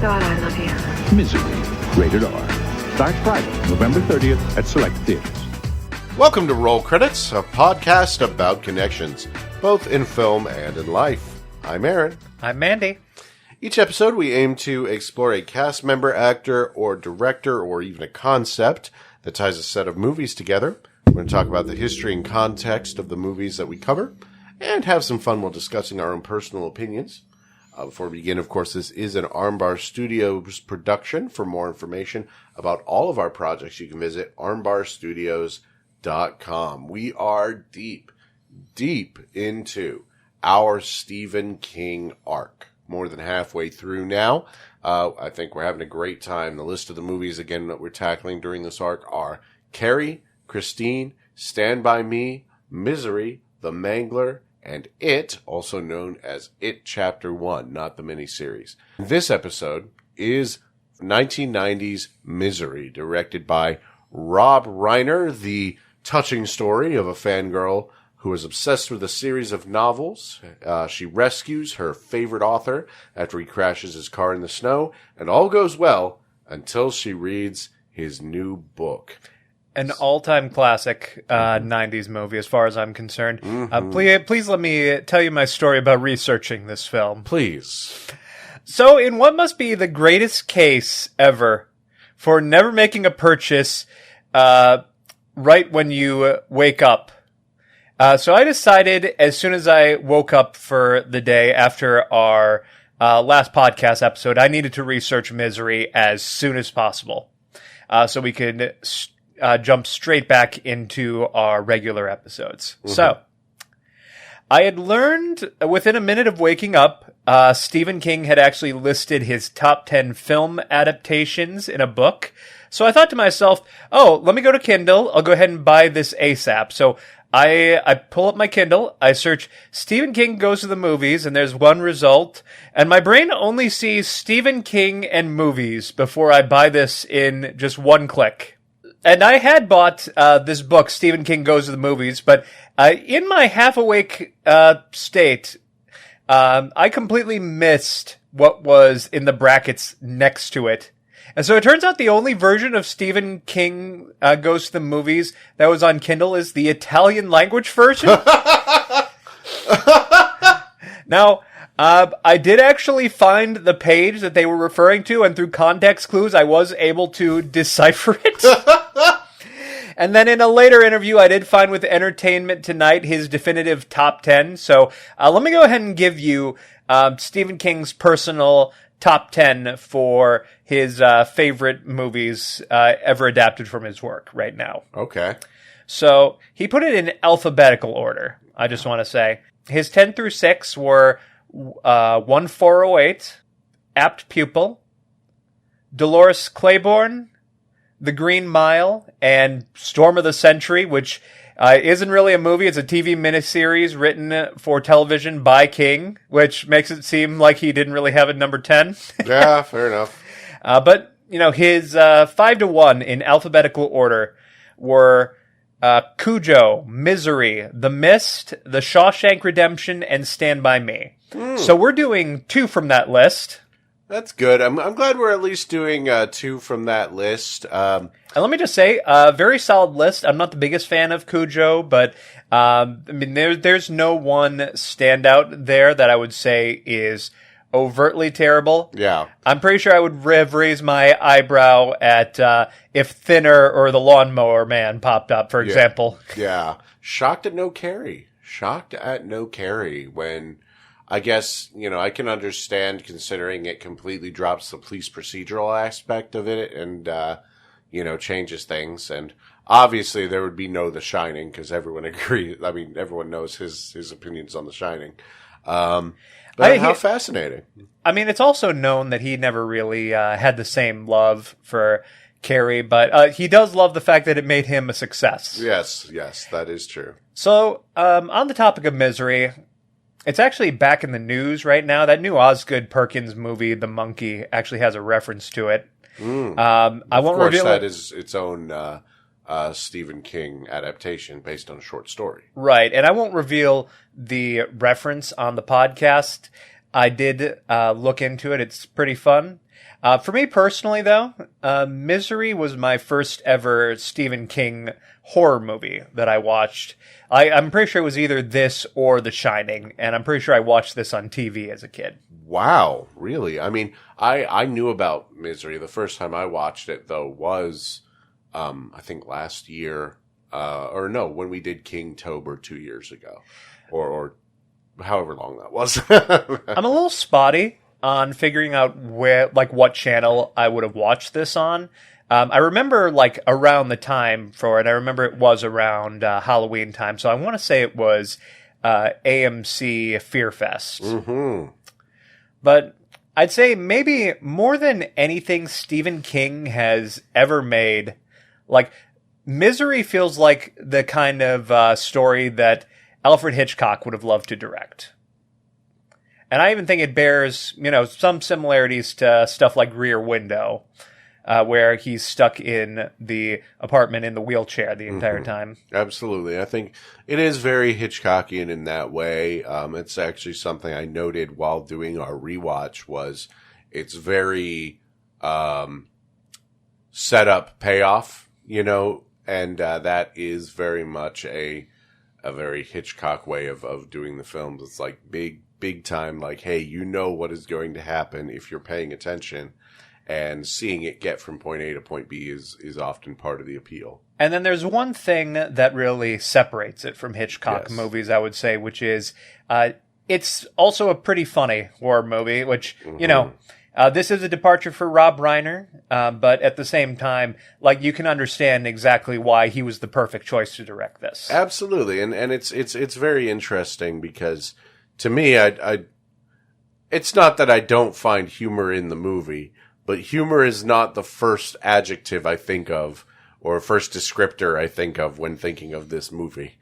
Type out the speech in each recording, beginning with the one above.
God, I love you. Misery, rated R. Starts Friday, November 30th at select theaters. Welcome to Roll Credits, a podcast about connections, both in film and in life. I'm Aaron. I'm Mandy. Each episode, we aim to explore a cast member, actor, or director, or even a concept that ties a set of movies together. We're going to talk about the history and context of the movies that we cover, and have some fun while discussing our own personal opinions. Before we begin, of course, this is an Armbar Studios production. For more information about all of our projects, you can visit armbarstudios.com. We are deep into our Stephen King arc. More than halfway through now. I think we're having a great time. The list of the movies, again, that we're tackling during this arc are Carrie, Christine, Stand By Me, Misery, The Mangler, and It, also known as It Chapter 1, not the miniseries. This episode is 1990's Misery, directed by Rob Reiner, the touching story of a fangirl who is obsessed with a series of novels. She rescues her favorite author after he crashes his car in the snow, and all goes well until she reads his new book. An all-time classic 90s movie, as far as I'm concerned. Please let me tell you my story about researching this film. Please. So, in what must be the greatest case ever for never making a purchase right when you wake up, so I decided as soon as I woke up for the day after our last podcast episode, I needed to research Misery as soon as possible so we could jump straight back into our regular episodes. Mm-hmm. So, I had learned within a minute of waking up, Stephen King had actually listed his top 10 film adaptations in a book. So I thought to myself, let me go to Kindle. I'll go ahead and buy this ASAP. So I pull up my Kindle, I search Stephen King Goes to the Movies, and there's one result, and my brain only sees Stephen King and movies before I buy this in just one click. And I had bought this book, Stephen King Goes to the Movies, but in my half-awake state, I completely missed what was in the brackets next to it. And so it turns out the only version of Stephen King Goes to the Movies that was on Kindle is the Italian language version. Now, I did actually find the page that they were referring to, and through context clues, I was able to decipher it. And then in a later interview, I did find with Entertainment Tonight his definitive top 10. So let me go ahead and give you Stephen King's personal top 10 for his favorite movies ever adapted from his work right now. Okay. So he put it in alphabetical order, I just want to say. His 10 through 6 were 1408, Apt Pupil, Dolores Claiborne, The Green Mile, and Storm of the Century, which isn't really a movie. It's a TV miniseries written for television by King, which makes it seem like he didn't really have a number 10. Yeah, fair enough. But, his 5 to 1 in alphabetical order were Cujo, Misery, The Mist, The Shawshank Redemption, and Stand By Me. So we're doing 2 from that list. That's good. I'm glad we're at least doing 2 from that list. And let me just say, very solid list. I'm not the biggest fan of Cujo, but there's no one standout there that I would say is overtly terrible. Yeah. I'm pretty sure I would have raised my eyebrow at if Thinner or The Lawnmower Man popped up, for example. Yeah. Shocked at no Carrie when... I guess, I can understand considering it completely drops the police procedural aspect of it and, changes things. And obviously there would be no The Shining because everyone agrees. I mean, everyone knows his opinions on The Shining. But how fascinating. I mean, it's also known that he never really had the same love for Carrie, but he does love the fact that it made him a success. Yes, that is true. So, on the topic of Misery... It's actually back in the news right now. That new Osgood Perkins movie, The Monkey, actually has a reference to it. I won't reveal that is its own Stephen King adaptation based on a short story. Right, and I won't reveal the reference on the podcast. I did look into it. It's pretty fun. For me personally, though, Misery was my first ever Stephen King horror movie that I watched. I'm pretty sure it was either this or The Shining, and I'm pretty sure I watched this on TV as a kid. Wow, really? I mean, I knew about Misery. The first time I watched it, though, was, I think last year, or no, when we did Kingtober 2 years ago, or however long that was. I'm a little spotty on figuring out what channel I would have watched this on. I remember, around the time for it, I remember it was around Halloween time, so I want to say it was AMC Fear Fest. Mm-hmm. But I'd say maybe more than anything Stephen King has ever made, Misery feels like the kind of story that Alfred Hitchcock would have loved to direct. And I even think it bears, some similarities to stuff like Rear Window, where he's stuck in the apartment in the wheelchair the entire time. Absolutely. I think it is very Hitchcockian in that way. It's actually something I noted while doing our rewatch was it's very setup payoff, and that is very much a very Hitchcock way of doing the films. It's like big time, hey, what is going to happen if you're paying attention, and seeing it get from point A to point B is often part of the appeal. And then there's one thing that really separates it from Hitchcock movies, I would say, which is it's also a pretty funny horror movie, which, this is a departure for Rob Reiner, but at the same time, you can understand exactly why he was the perfect choice to direct this. Absolutely, and it's very interesting because to me, it's not that I don't find humor in the movie, but humor is not the first adjective I think of or first descriptor I think of when thinking of this movie,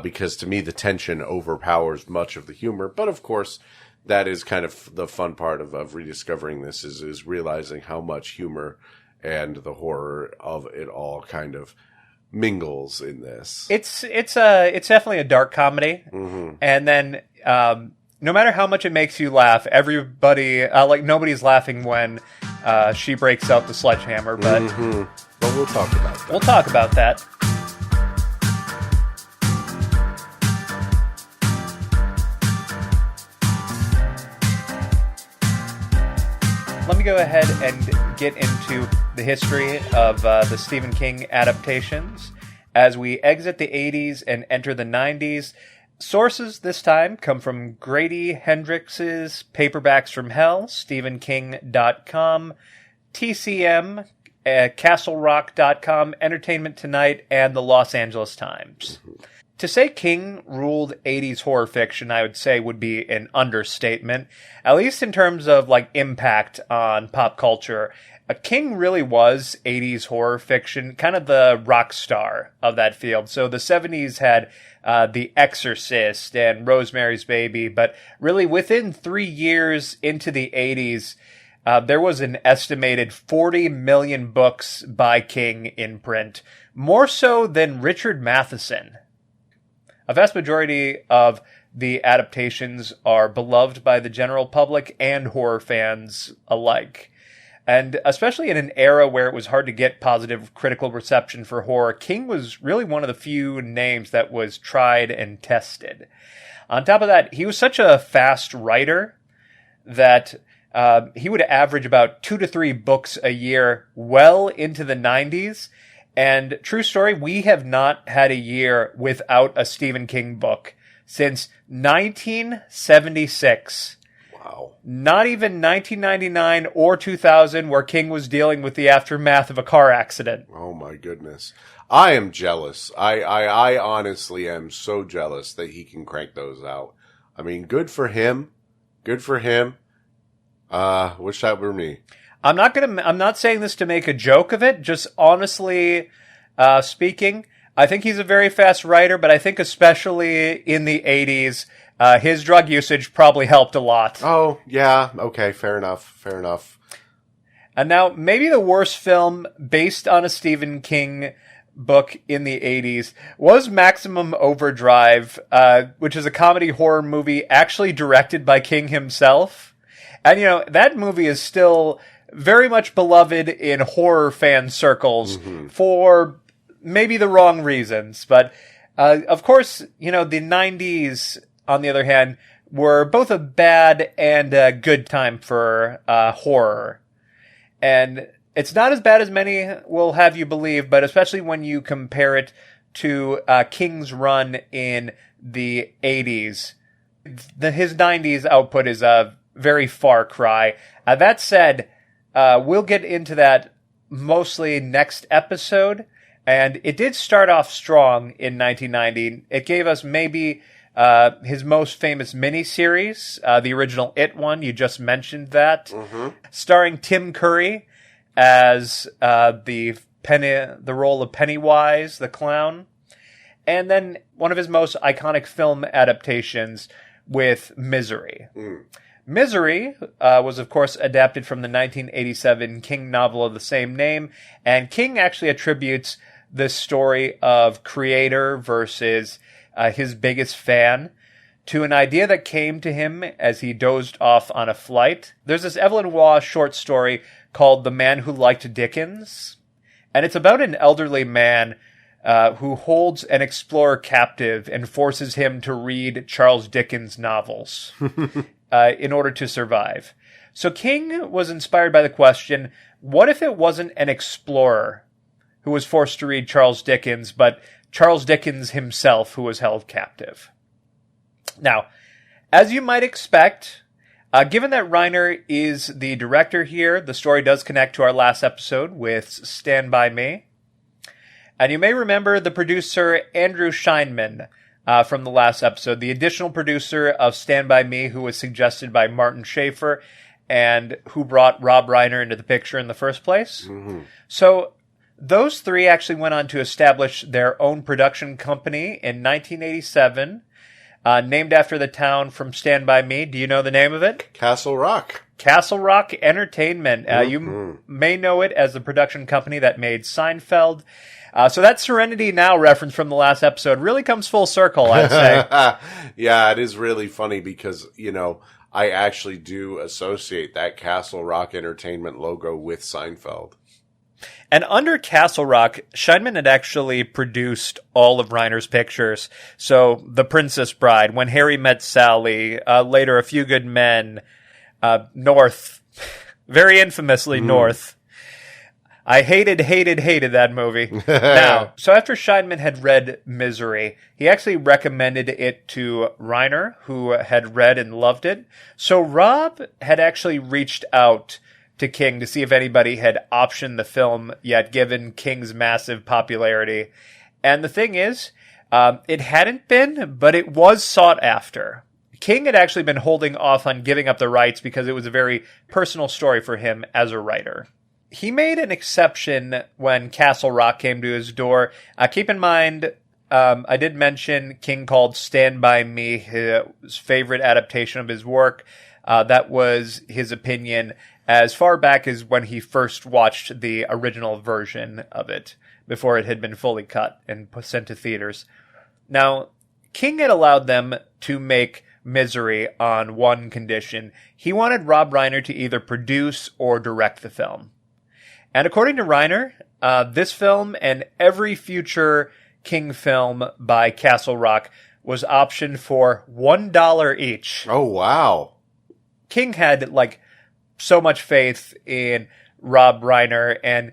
because to me the tension overpowers much of the humor. But of course, that is kind of the fun part of rediscovering this is realizing how much humor and the horror of it all kind of mingles in this. It's definitely a dark comedy, and then no matter how much it makes you laugh, everybody nobody's laughing when she breaks out the sledgehammer. But But we'll talk about that. We'll talk about that. Let me go ahead and get into the history of the Stephen King adaptations. As we exit the 80s and enter the 90s, sources this time come from Grady Hendrix's Paperbacks from Hell, StephenKing.com, TCM, CastleRock.com, Entertainment Tonight, and the Los Angeles Times. To say King ruled 80s horror fiction, I would say, would be an understatement, at least in terms of impact on pop culture. King really was 80s horror fiction, kind of the rock star of that field. So the 70s had The Exorcist and Rosemary's Baby, but really within 3 years into the 80s, there was an estimated 40 million books by King in print, more so than Richard Matheson. A vast majority of the adaptations are beloved by the general public and horror fans alike. And especially in an era where it was hard to get positive critical reception for horror, King was really one of the few names that was tried and tested. On top of that, he was such a fast writer that he would average about 2 to 3 books a year well into the 90s. And true story, we have not had a year without a Stephen King book since 1976. Wow. Not even 1999 or 2000, where King was dealing with the aftermath of a car accident. Oh my goodness. I am jealous. I honestly am so jealous that he can crank those out. I mean, good for him. Good for him. Wish that were me. I'm not saying this to make a joke of it, just honestly speaking, I think he's a very fast writer, but I think especially in the 80s, his drug usage probably helped a lot. Oh, yeah. Okay, fair enough. And now, maybe the worst film based on a Stephen King book in the 80s was Maximum Overdrive, which is a comedy horror movie actually directed by King himself. And, that movie is still very much beloved in horror fan circles for maybe the wrong reasons. But, of course, you know, the 90s, on the other hand, were both a bad and a good time for horror. And it's not as bad as many will have you believe, but especially when you compare it to King's run in the 80s. His 90s output is a very far cry. That said, we'll get into that mostly next episode. And it did start off strong in 1990. It gave us maybe his most famous miniseries, the original It one. You just mentioned that. Starring Tim Curry as the role of Pennywise, the clown. And then one of his most iconic film adaptations with Misery. Misery was, of course, adapted from the 1987 King novel of the same name, and King actually attributes this story of creator versus his biggest fan to an idea that came to him as he dozed off on a flight. There's this Evelyn Waugh short story called The Man Who Liked Dickens, and it's about an elderly man who holds an explorer captive and forces him to read Charles Dickens novels in order to survive. So King was inspired by the question, what if it wasn't an explorer who was forced to read Charles Dickens, but Charles Dickens himself who was held captive? Now, as you might expect, given that Reiner is the director here, the story does connect to our last episode with Stand By Me. And you may remember the producer Andrew Scheinman from the last episode, the additional producer of Stand By Me, who was suggested by Martin Schaefer and who brought Rob Reiner into the picture in the first place. So those three actually went on to establish their own production company in 1987, named after the town from Stand By Me. Do you know the name of it? Castle Rock. Castle Rock Entertainment. You may know it as the production company that made Seinfeld. So that Serenity Now reference from the last episode really comes full circle, I'd say. Yeah, it is really funny because, you know, I actually do associate that Castle Rock Entertainment logo with Seinfeld. And under Castle Rock, Scheinman had actually produced all of Reiner's pictures. So The Princess Bride, When Harry Met Sally, later A Few Good Men, North, very infamously North. I hated that movie. Now, so after Scheinman had read Misery, he actually recommended it to Reiner, who had read and loved it. So Rob had actually reached out to King to see if anybody had optioned the film yet, given King's massive popularity. And the thing is, it hadn't been, but it was sought after. King had actually been holding off on giving up the rights because it was a very personal story for him as a writer. He made an exception when Castle Rock came to his door. Keep in mind, I did mention King called Stand By Me his favorite adaptation of his work. That was his opinion as far back as when he first watched the original version of it, before it had been fully cut and sent to theaters. Now, King had allowed them to make Misery on one condition. He wanted Rob Reiner to either produce or direct the film. And according to Reiner, this film and every future King film by Castle Rock was optioned for $1 each. Oh, wow. King had, so much faith in Rob Reiner, and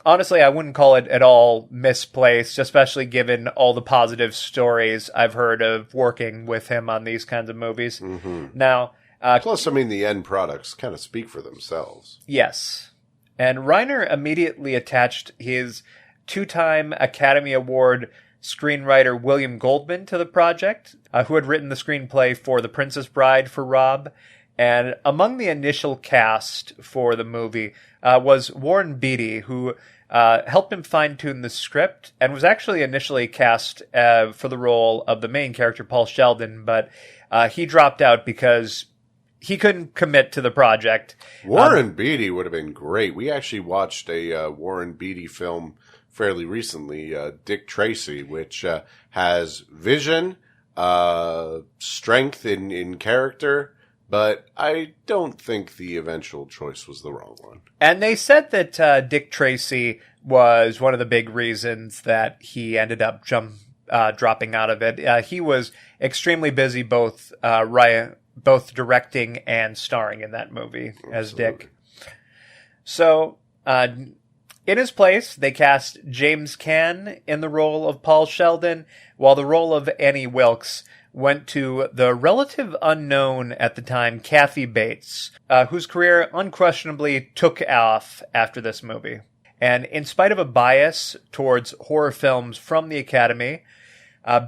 honestly, I wouldn't call it at all misplaced, especially given all the positive stories I've heard of working with him on these kinds of movies. Now, plus, the end products kind of speak for themselves. Yes. And Reiner immediately attached his two-time Academy Award screenwriter William Goldman to the project, who had written the screenplay for The Princess Bride for Rob. And among the initial cast for the movie was Warren Beatty, who helped him fine-tune the script and was actually initially cast for the role of the main character, Paul Sheldon, but he dropped out because he couldn't commit to the project. Warren Beatty would have been great. We actually watched a Warren Beatty film fairly recently, Dick Tracy, which has vision, strength in character, but I don't think the eventual choice was the wrong one. And they said that Dick Tracy was one of the big reasons that he ended up dropping out of it. He was extremely busy both directing and starring in that movie as Dick. So, in his place, they cast James Caan in the role of Paul Sheldon, while the role of Annie Wilkes went to the relative unknown at the time, Kathy Bates, whose career unquestionably took off after this movie. And in spite of a bias towards horror films from the Academy,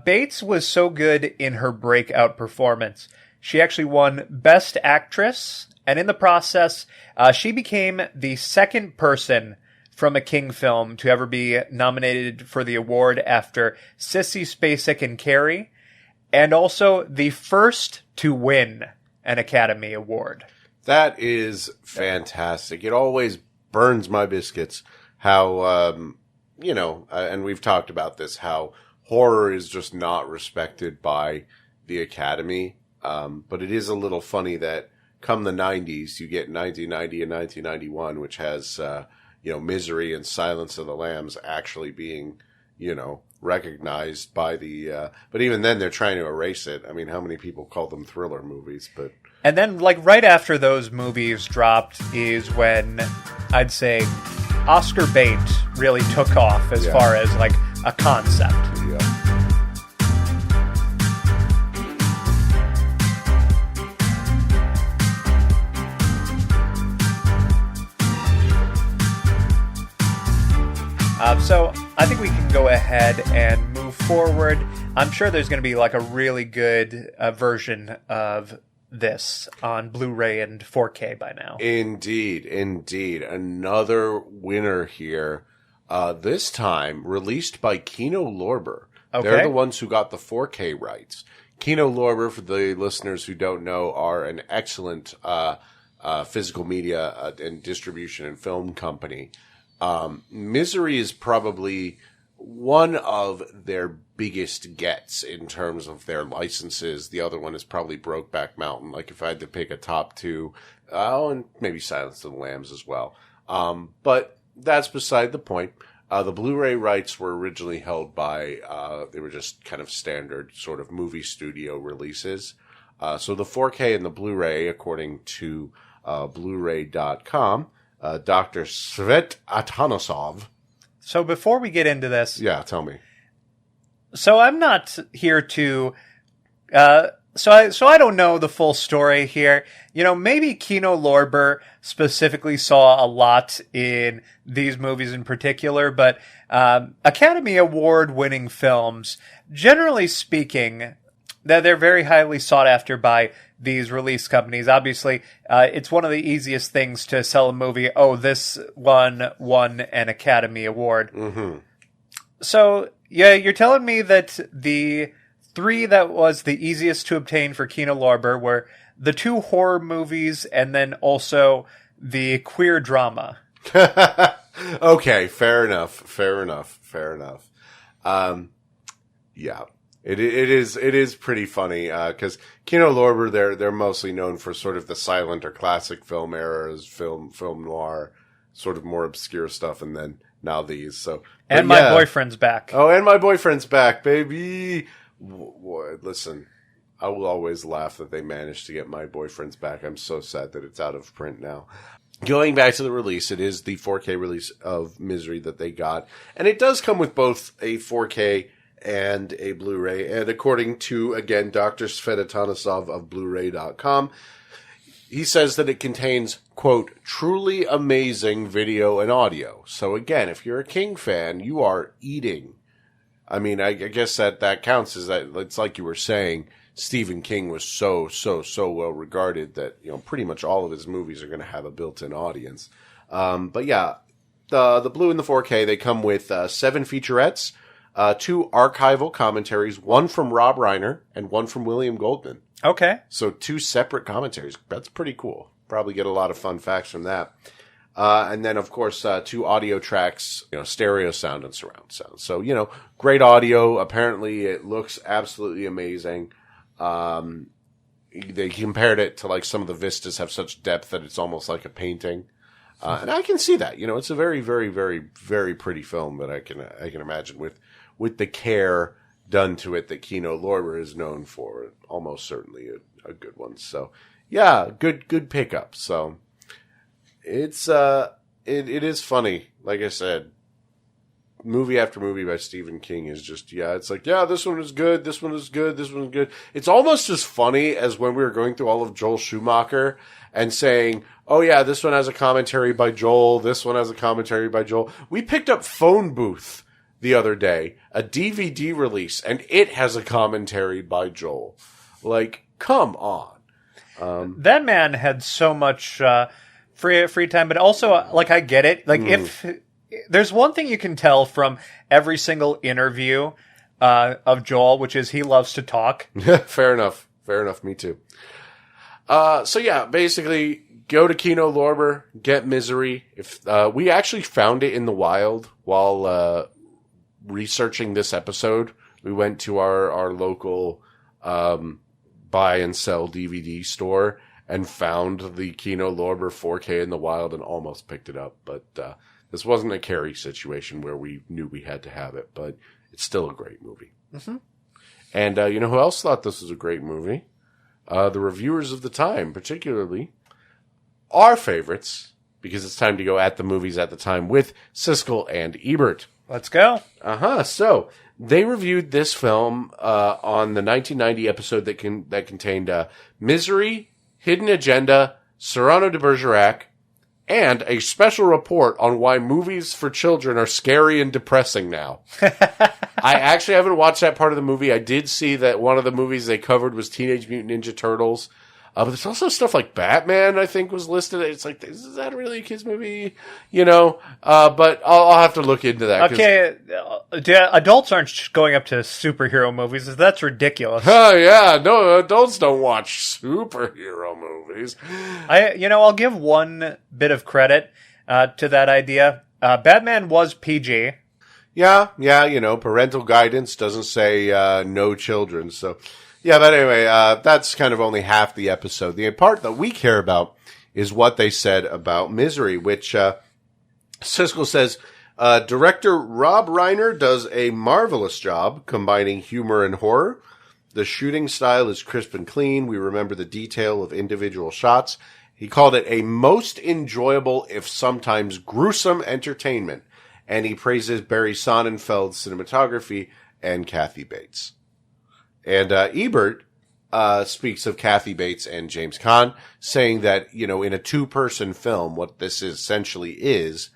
Bates was so good in her breakout performance. She actually won Best Actress, and in the process, she became the second person from a King film to ever be nominated for the award after Sissy Spacek and Carrie, and also the first to win an Academy Award. That is fantastic. It always burns my biscuits how, and we've talked about this, how horror is just not respected by the Academy. But it is a little funny that come the 90s, you get 1990 and 1991, which has, Misery and Silence of the Lambs actually being, recognized by the, but even then they're trying to erase it. I mean, how many people call them thriller movies, but. And then, right after those movies dropped is when I'd say Oscar bait really took off as far as, a concept. Yeah. So I think we can go ahead and move forward. I'm sure there's going to be a really good version of this on Blu-ray and 4K by now. Indeed. Another winner here. This time released by Kino Lorber. Okay. They're the ones who got the 4K rights. Kino Lorber, for the listeners who don't know, are an excellent physical media and distribution and film company. Misery is probably one of their biggest gets in terms of their licenses. The other one is probably Brokeback Mountain. If I had to pick a top two, and maybe Silence of the Lambs as well. But that's beside the point. The Blu-ray rights were originally held by, they were just kind of standard sort of movie studio releases. So the 4K and the Blu-ray, according to Blu-ray.com, Dr. Svet Atanosov. So before we get into this... Yeah, tell me. So I'm not here to... So I don't know the full story here. Maybe Kino Lorber specifically saw a lot in these movies in particular, but Academy Award-winning films, generally speaking, they're very highly sought after by these release companies. Obviously, it's one of the easiest things to sell a movie. Oh, this one won an Academy Award. Mm-hmm. So, yeah, you're telling me that the three that was the easiest to obtain for Kino Lorber were the two horror movies and then also the queer drama. Okay, fair enough. Yeah. It is pretty funny, cause Kino Lorber, they're mostly known for sort of the silent or classic film eras, film noir, sort of more obscure stuff, and then now these, so. And My Boyfriend's Back. Oh, and My Boyfriend's Back, baby! Listen, I will always laugh that they managed to get My Boyfriend's Back. I'm so sad that it's out of print now. Going back to the release, it is the 4K release of Misery that they got, and it does come with both a 4K and a Blu-ray. And according to, again, Dr. Svetotanosov of Blu-ray.com, he says that it contains, quote, truly amazing video and audio. So again, if you're a King fan, you are eating. I mean, I guess that counts as that. It's like you were saying, Stephen King was so well regarded that, pretty much all of his movies are going to have a built-in audience. But yeah, the Blu and the 4K, they come with 7 featurettes, 2 archival commentaries, one from Rob Reiner and one from William Goldman. Okay. So 2 separate commentaries. That's pretty cool. Probably get a lot of fun facts from that. And then, of course, 2 audio tracks, stereo sound and surround sound. So, great audio. Apparently, it looks absolutely amazing. they compared it to like some of the vistas have such depth that it's almost like a painting. And I can see that, it's a very, very, very, very pretty film that I can imagine with the care done to it that Kino Lorber is known for. Almost certainly a good one. So yeah, good pickup. So it's, it is funny. Like I said, movie after movie by Stephen King is just, it's like, this one is good. This one is good. This one's good. It's almost as funny as when we were going through all of Joel Schumacher and saying, oh yeah, this one has a commentary by Joel. This one has a commentary by Joel. We picked up Phone Booth the other day, a DVD release, and it has a commentary by Joel. Like, come on. That man had so much free time, but also, like, I get it. Like, if there's one thing you can tell from every single interview of Joel, which is he loves to talk. Fair enough. Me too. So yeah, basically, go to Kino Lorber, get Misery. If we actually found it in the wild while researching this episode, we went to our local buy and sell DVD store and found the Kino Lorber 4K in the wild and almost picked it up. But this wasn't a Carrie situation where we knew we had to have it, but it's still a great movie. Mm-hmm. And you know who else thought this was a great movie? The reviewers of the time, particularly our favorites, because it's time to go at the movies at the time with Siskel and Ebert. Let's go. So they reviewed this film on the 1990 episode that contained Misery, Hidden Agenda, Cyrano de Bergerac, and a special report on why movies for children are scary and depressing now. I actually haven't watched that part of the movie. I did see that one of the movies they covered was Teenage Mutant Ninja Turtles. But there's also stuff like Batman, I think, was listed. It's like, is that really a kid's movie? But I'll have to look into that. Okay, adults aren't going up to superhero movies. That's ridiculous. Oh, yeah. No, adults don't watch superhero movies. I'll give one bit of credit to that idea. Batman was PG. Yeah, parental guidance doesn't say no children, so... Yeah, but anyway, that's kind of only half the episode. The part that we care about is what they said about Misery, which Siskel says, director Rob Reiner does a marvelous job combining humor and horror. The shooting style is crisp and clean. We remember the detail of individual shots. He called it a most enjoyable, if sometimes gruesome, entertainment. And he praises Barry Sonnenfeld's cinematography and Kathy Bates. And Ebert speaks of Kathy Bates and James Caan, saying that, in a two-person film, what this essentially is,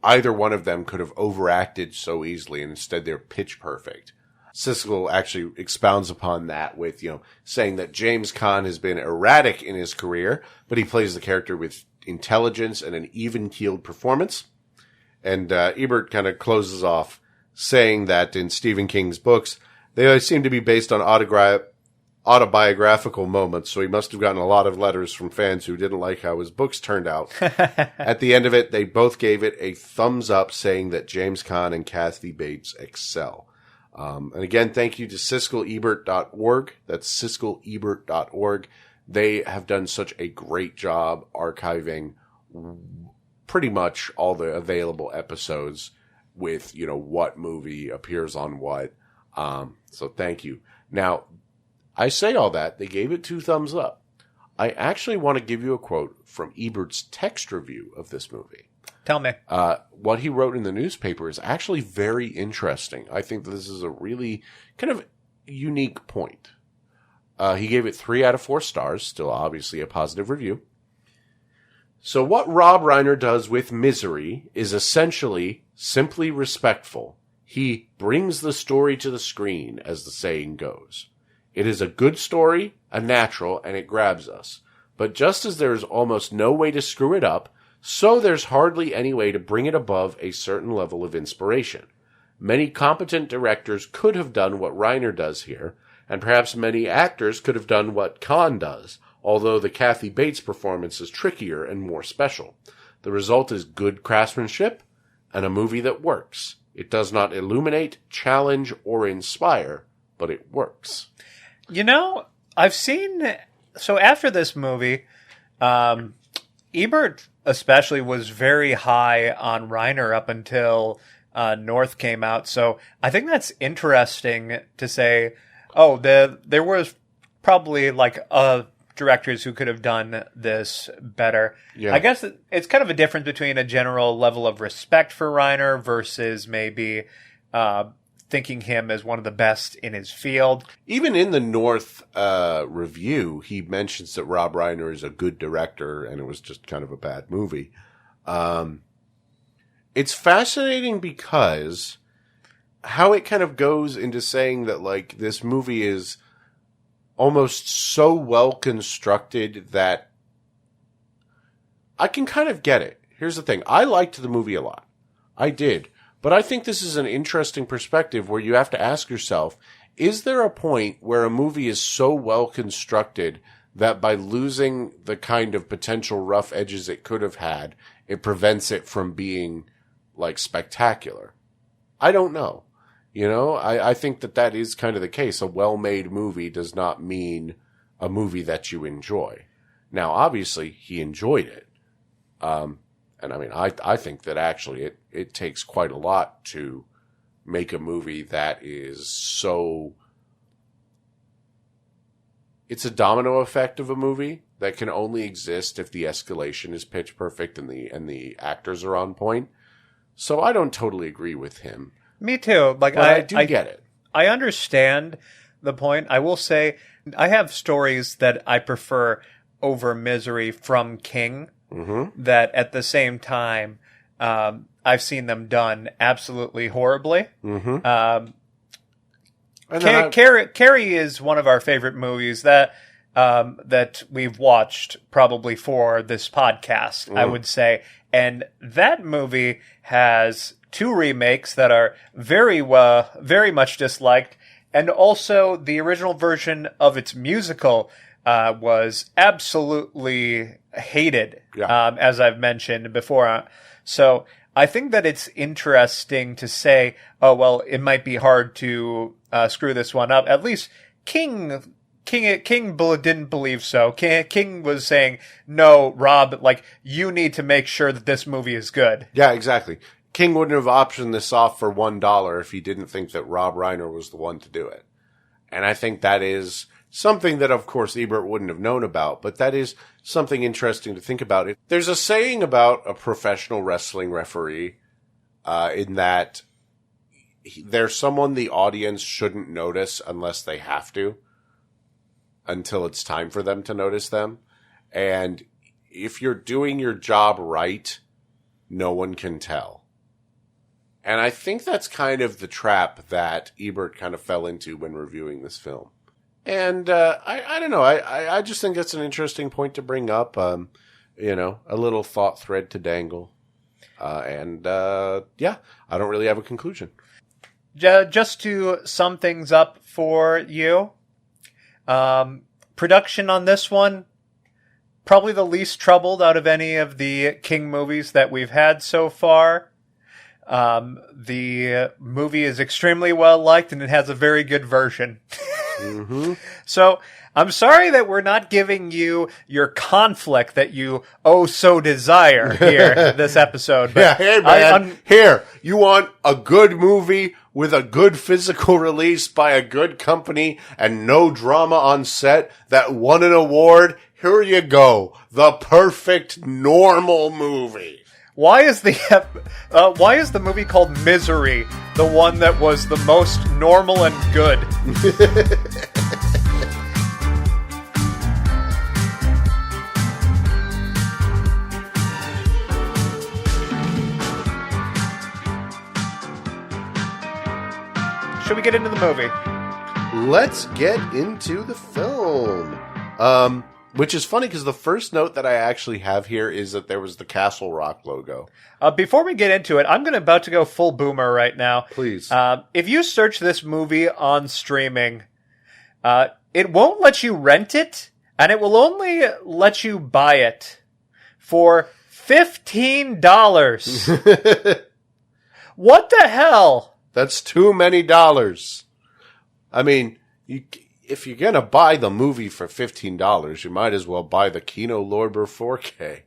either one of them could have overacted so easily, and instead they're pitch perfect. Siskel actually expounds upon that with, saying that James Caan has been erratic in his career, but he plays the character with intelligence and an even-keeled performance. And Ebert kind of closes off saying that in Stephen King's books, they always seem to be based on autobiographical moments, so he must have gotten a lot of letters from fans who didn't like how his books turned out. At the end of it, they both gave it a thumbs up, saying that James Caan and Kathy Bates excel. And again, thank you to SiskelEbert.org. That's SiskelEbert.org. They have done such a great job archiving pretty much all the available episodes with, what movie appears on what. So thank you. Now, I say all that. They gave it 2 thumbs up. I actually want to give you a quote from Ebert's text review of this movie. Tell me. What he wrote in the newspaper is actually very interesting. I think that this is a really kind of unique point. He gave it 3 out of 4 stars, still obviously a positive review. So what Rob Reiner does with Misery is essentially simply respectful. He brings the story to the screen, as the saying goes. It is a good story, a natural, and it grabs us. But just as there is almost no way to screw it up, so there's hardly any way to bring it above a certain level of inspiration. Many competent directors could have done what Reiner does here, and perhaps many actors could have done what Caan does, although the Kathy Bates performance is trickier and more special. The result is good craftsmanship and a movie that works. It does not illuminate, challenge, or inspire, but it works. I've seen So after this movie, Ebert especially was very high on Reiner up until North came out. So I think that's interesting to say, there was probably like directors who could have done this better. Yeah. I guess it's kind of a difference between a general level of respect for Reiner versus maybe thinking him as one of the best in his field. Even in the North review, he mentions that Rob Reiner is a good director, and it was just kind of a bad movie. It's fascinating because how it kind of goes into saying that, like, this movie is almost so well constructed that I can kind of get it. Here's the thing. I liked the movie a lot. I did. But I think this is an interesting perspective where you have to ask yourself, is there a point where a movie is so well constructed that by losing the kind of potential rough edges it could have had, it prevents it from being, like, spectacular? I don't know. You know, I think that is kind of the case. A well-made movie does not mean a movie that you enjoy. Now, obviously, he enjoyed it. And I mean, I think that actually it takes quite a lot to make a movie that is so... It's a domino effect of a movie that can only exist if the escalation is pitch perfect and the actors are on point. So I don't totally agree with him. Me too. Like, I do get it. I understand the point. I will say I have stories that I prefer over Misery from King that at the same time I've seen them done absolutely horribly. Carrie is one of our favorite movies that we've watched probably for this podcast, I would say. And that movie has 2 remakes that are very much disliked. And also the original version of its musical was absolutely hated, as I've mentioned before. So I think that it's interesting to say, oh, well, it might be hard to screw this one up. At least King didn't believe so. King was saying, no, Rob, like, you need to make sure that this movie is good. Yeah, exactly. King wouldn't have optioned this off for $1 if he didn't think that Rob Reiner was the one to do it. And I think that is something that, of course, Ebert wouldn't have known about, but that is something interesting to think about. There's a saying about a professional wrestling referee in that there's someone the audience shouldn't notice unless they have to, until it's time for them to notice them. And if you're doing your job right, no one can tell. And I think that's kind of the trap that Ebert kind of fell into when reviewing this film. And I don't know. I just think that's an interesting point to bring up. You know, a little thought thread to dangle. Yeah, I don't really have a conclusion. Just to sum things up for you, production on this one, probably the least troubled out of any of the King movies that we've had so far. The movie is extremely well liked and it has a very good version. So I'm sorry that we're not giving you your conflict that you so desire here this episode. But yeah, hey man, here, you want a good movie with a good physical release by a good company and no drama on set that won an award? Here you go. The perfect normal movie. Why is the movie called Misery the one that was the most normal and good? Should we get into the movie? Let's get into the film. Which is funny because the first note that I actually have here is that there was the Castle Rock logo. Before we get into it, I'm about to go full boomer right now. Please. If you search this movie on streaming, it won't let you rent it, and it will only let you buy it for $15. What the hell? That's too many dollars. I mean, if you're going to buy the movie for $15, you might as well buy the Kino Lorber 4K.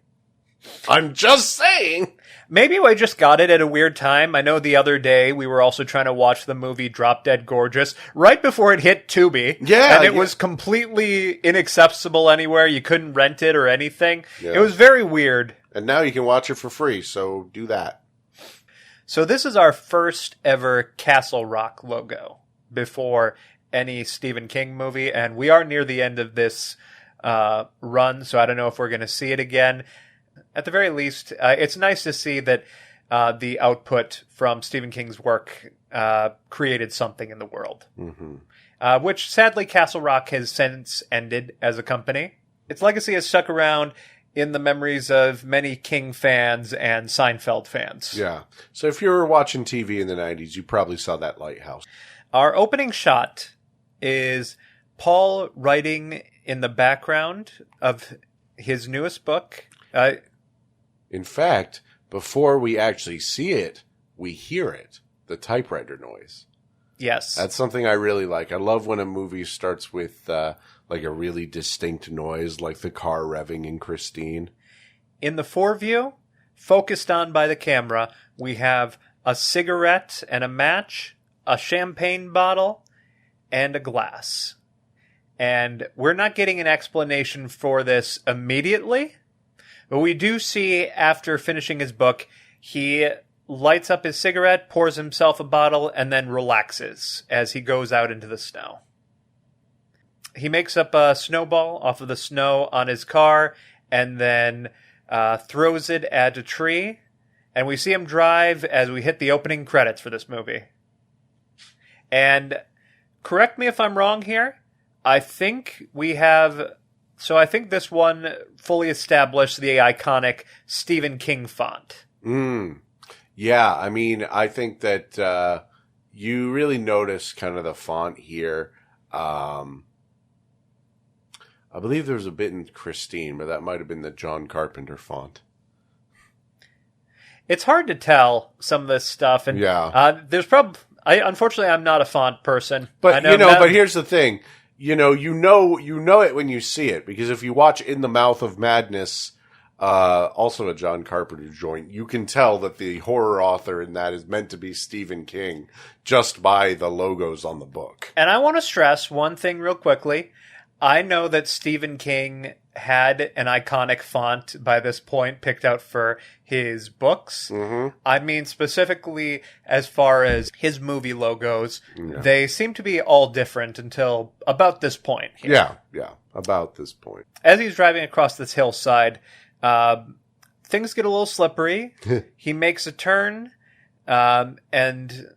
I'm just saying. Maybe I just got it at a weird time. I know the other day we were also trying to watch the movie Drop Dead Gorgeous right before it hit Tubi. Yeah. And it was completely inaccessible anywhere. You couldn't rent it or anything. Yeah. It was very weird. And now you can watch it for free, so do that. So this is our first ever Castle Rock logo before any Stephen King movie. And we are near the end of this run, so I don't know if we're going to see it again. At the very least, it's nice to see that the output from Stephen King's work created something in the world. Mm-hmm. Which, sadly, Castle Rock has since ended as a company. Its legacy has stuck around in the memories of many King fans and Seinfeld fans. Yeah. So if you were watching TV in the 90s, you probably saw that lighthouse. Our opening shot is Paul writing in the background of his newest book. In fact, before we actually see it, we hear it. The typewriter noise. Yes. That's something I really like. I love when a movie starts with like a really distinct noise, like the car revving in Christine. In the foreview, focused on by the camera, we have a cigarette and a match, a champagne bottle, and a glass. And we're not getting an explanation for this immediately, but we do see after finishing his book, he lights up his cigarette, pours himself a bottle, and then relaxes as he goes out into the snow. He makes up a snowball off of the snow on his car and then throws it at a tree. And we see him drive as we hit the opening credits for this movie. And correct me if I'm wrong here. I think this one fully established the iconic Stephen King font. Yeah, I mean, I think that you really notice kind of the font here. I believe there was a bit in Christine, but that might have been the John Carpenter font. It's hard to tell some of this stuff, and there's unfortunately, I'm not a font person. But but here's the thing. You know it when you see it, because if you watch In the Mouth of Madness, also a John Carpenter joint, you can tell that the horror author in that is meant to be Stephen King just by the logos on the book. And I want to stress one thing real quickly. I know that Stephen King had an iconic font by this point picked out for his books. Mm-hmm. I mean, specifically as far as his movie logos, they seem to be all different until about this point. Yeah, about this point. As he's driving across this hillside, things get a little slippery. He makes a turn, and then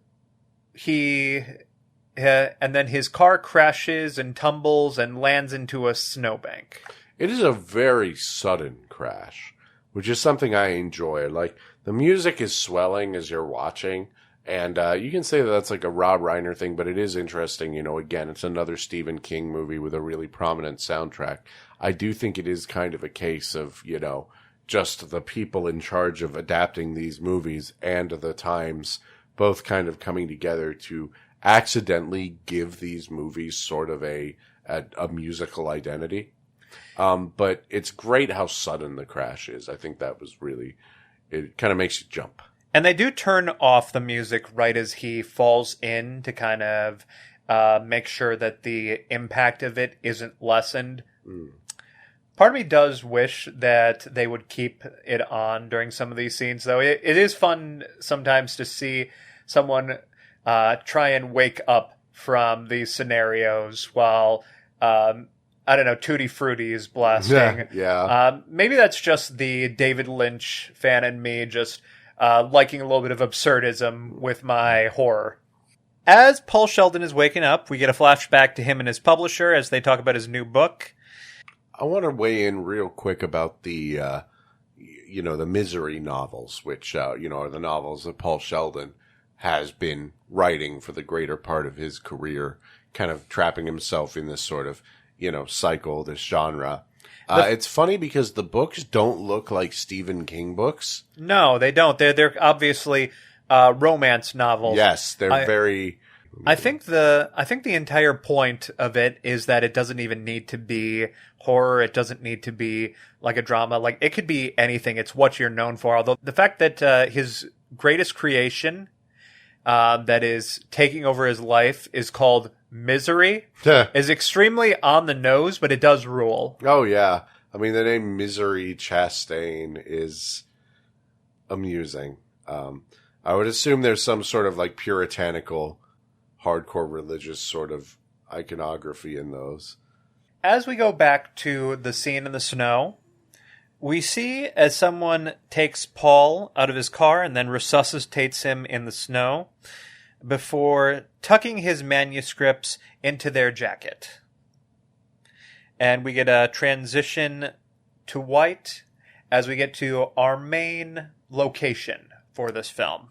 his car crashes and tumbles and lands into a snowbank. It is a very sudden crash, which is something I enjoy. Like, the music is swelling as you're watching, and you can say that that's like a Rob Reiner thing, but it is interesting. Again, it's another Stephen King movie with a really prominent soundtrack. I do think it is kind of a case of, just the people in charge of adapting these movies and the times both kind of coming together to accidentally give these movies sort of a musical identity. But it's great how sudden the crash is. I think that was really, it kind of makes you jump. And they do turn off the music right as he falls in to kind of make sure that the impact of it isn't lessened. Part of me does wish that they would keep it on during some of these scenes, though. It is fun sometimes to see someone try and wake up from these scenarios while, Tutti Frutti is blasting. Yeah. Maybe that's just the David Lynch fan in me just liking a little bit of absurdism with my horror. As Paul Sheldon is waking up, we get a flashback to him and his publisher as they talk about his new book. I want to weigh in real quick about the, the Misery novels, which, are the novels that Paul Sheldon has been writing for the greater part of his career, kind of trapping himself in this sort of, cycle, this genre. It's funny because the books don't look like Stephen King books. No, they don't. They're obviously romance novels. Yes, they're very I think the entire point of it is that it doesn't even need to be horror. It doesn't need to be like a drama. Like, it could be anything. It's what you're known for. Although the fact that his greatest creation that is taking over his life is called Misery is extremely on the nose, but it does rule. Oh, yeah. I mean, the name Misery Chastain is amusing. I would assume there's some sort of like puritanical, hardcore religious sort of iconography in those. As we go back to the scene in the snow, we see as someone takes Paul out of his car and then resuscitates him in the snow before tucking his manuscripts into their jacket. And we get a transition to white as we get to our main location for this film,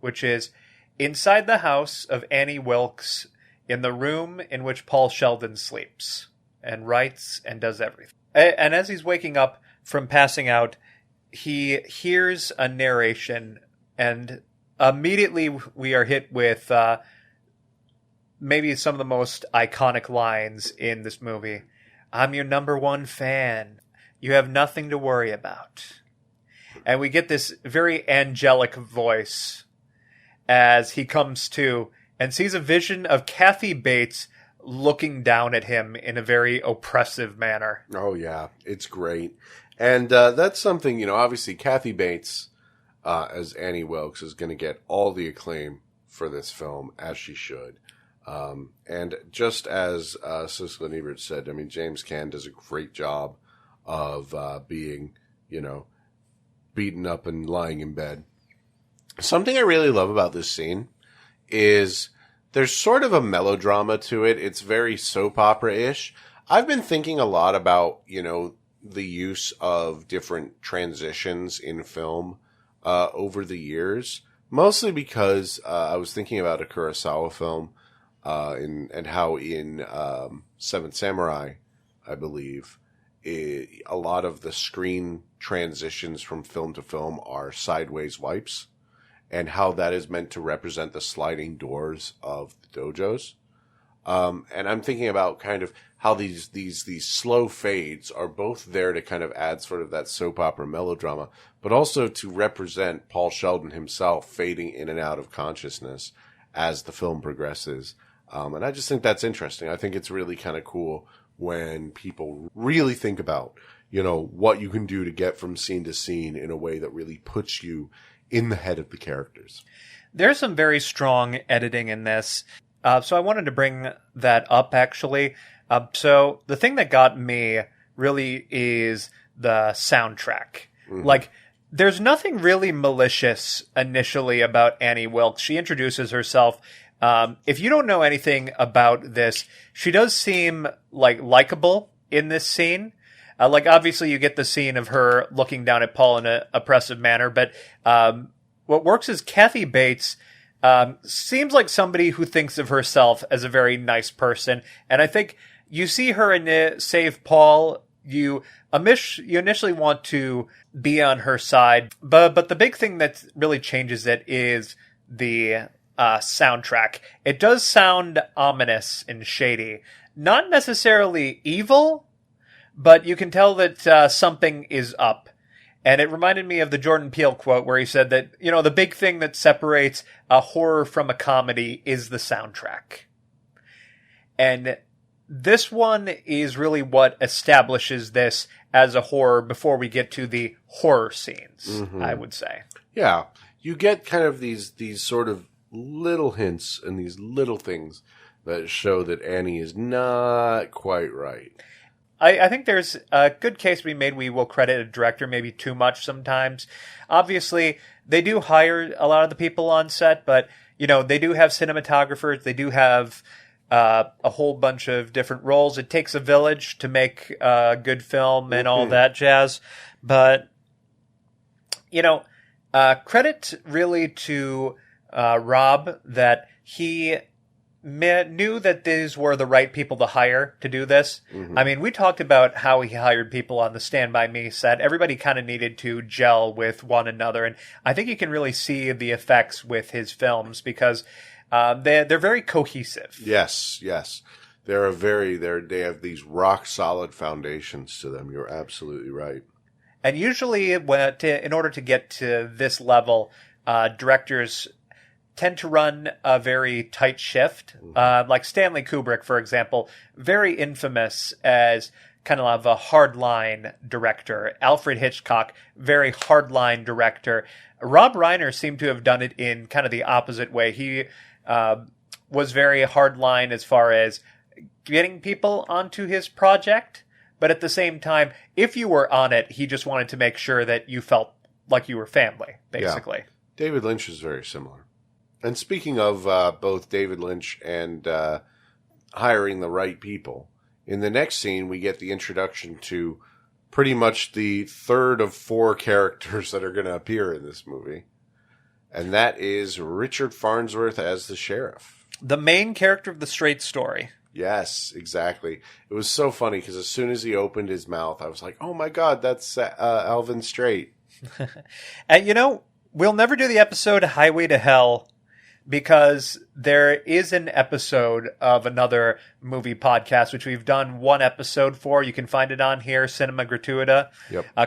which is inside the house of Annie Wilkes in the room in which Paul Sheldon sleeps and writes and does everything. And as he's waking up from passing out, he hears a narration, and immediately we are hit with maybe some of the most iconic lines in this movie. "I'm your number one fan. You have nothing to worry about." And we get this very angelic voice as he comes to and sees a vision of Kathy Bates looking down at him in a very oppressive manner. Oh, yeah. It's great. And that's something, obviously Kathy Bates as Annie Wilkes is going to get all the acclaim for this film, as she should. And just as Siskel and Ebert said, I mean, James Caan does a great job of being, beaten up and lying in bed. Something I really love about this scene is there's sort of a melodrama to it. It's very soap opera-ish. I've been thinking a lot about, the use of different transitions in film over the years, mostly because I was thinking about a Kurosawa film and how in Seventh Samurai, I believe, a lot of the screen transitions from film to film are sideways wipes, and how that is meant to represent the sliding doors of the dojos. And I'm thinking about kind of how these slow fades are both there to kind of add sort of that soap opera melodrama, but also to represent Paul Sheldon himself fading in and out of consciousness as the film progresses. And I just think that's interesting. I think it's really kind of cool when people really think about, what you can do to get from scene to scene in a way that really puts you in the head of the characters. There's some very strong editing in this. So I wanted to bring that up, actually. So the thing that got me really is the soundtrack. Mm-hmm. Like, there's nothing really malicious initially about Annie Wilkes. She introduces herself. If you don't know anything about this, she does seem likable in this scene. Obviously you get the scene of her looking down at Paul in an oppressive manner, but what works is Kathy Bates seems like somebody who thinks of herself as a very nice person. And I think you see her in Save Paul, you initially want to be on her side. But the big thing that really changes it is the soundtrack. It does sound ominous and shady. Not necessarily evil, but you can tell that something is up. And it reminded me of the Jordan Peele quote where he said that, the big thing that separates a horror from a comedy is the soundtrack. And this one is really what establishes this as a horror before we get to the horror scenes, mm-hmm. I would say. Yeah. You get kind of these sort of little hints and these little things that show that Annie is not quite right. I think there's a good case to be made. We will credit a director maybe too much sometimes. Obviously, they do hire a lot of the people on set, but, they do have cinematographers. They do have a whole bunch of different roles. It takes a village to make a good film and all that jazz. But, credit really to Rob that he knew that these were the right people to hire to do this. Mm-hmm. I mean, we talked about how he hired people on the Stand By Me set. Everybody kind of needed to gel with one another. And I think you can really see the effects with his films because they're very cohesive. Yes, yes. They have these rock solid foundations to them. You're absolutely right. And usually, in order to get to this level, directors tend to run a very tight shift. Like Stanley Kubrick, for example, very infamous as kind of a hardline director. Alfred Hitchcock, very hardline director. Rob Reiner seemed to have done it in kind of the opposite way. He was very hardline as far as getting people onto his project. But at the same time, if you were on it, he just wanted to make sure that you felt like you were family, basically. Yeah. David Lynch is very similar. And speaking of both David Lynch and hiring the right people, in the next scene, we get the introduction to pretty much the third of 4 characters that are going to appear in this movie. And that is Richard Farnsworth as the sheriff. The main character of the straight story. Yes, exactly. It was so funny because as soon as he opened his mouth, I was like, oh my God, that's Alvin Straight. And we'll never do the episode Highway to Hell because there is an episode of another movie podcast, which we've done one episode for. You can find it on here, Cinema Gratuita,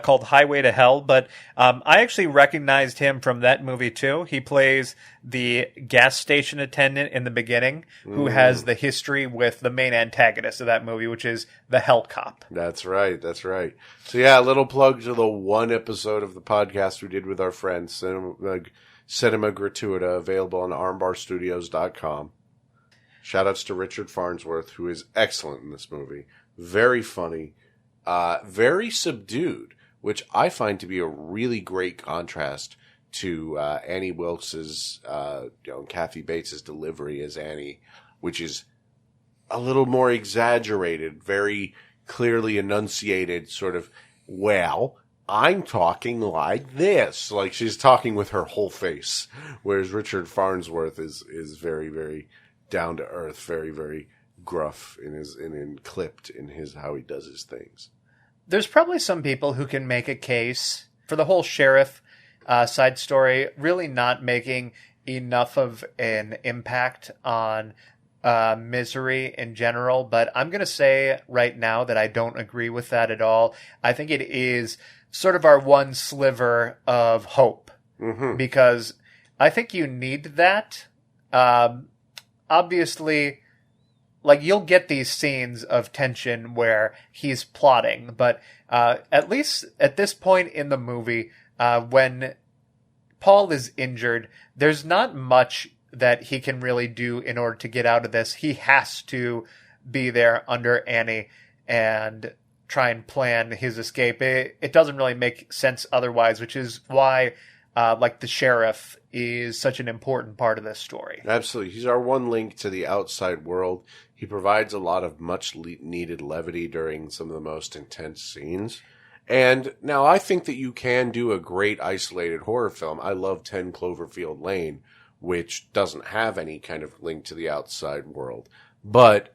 called Highway to Hell. But I actually recognized him from that movie, too. He plays the gas station attendant in the beginning who has the history with the main antagonist of that movie, which is the Hell Cop. That's right. That's right. So, yeah, a little plug to the one episode of the podcast we did with our friends, Cinema Gratuita, available on armbarstudios.com. Shoutouts to Richard Farnsworth, who is excellent in this movie. Very funny, very subdued, which I find to be a really great contrast to Annie Wilkes's, Kathy Bates' delivery as Annie, which is a little more exaggerated, very clearly enunciated, sort of, well, I'm talking like this. Like she's talking with her whole face. Whereas Richard Farnsworth is very, very down to earth, very, very gruff and clipped in how he does his things. There's probably some people who can make a case for the whole sheriff side story really not making enough of an impact on misery in general, but I'm going to say right now that I don't agree with that at all. I think it is sort of our one sliver of hope, because I think you need that. Obviously, like you'll get these scenes of tension where he's plotting, but at least at this point in the movie, when Paul is injured, there's not much that he can really do in order to get out of this. He has to be there under Annie and try and plan his escape. It doesn't really make sense otherwise, which is why the sheriff is such an important part of this story. Absolutely. He's our one link to the outside world. He provides a lot of much needed levity during some of the most intense scenes. And now I think that you can do a great isolated horror film. I love 10 Cloverfield Lane, which doesn't have any kind of link to the outside world. But,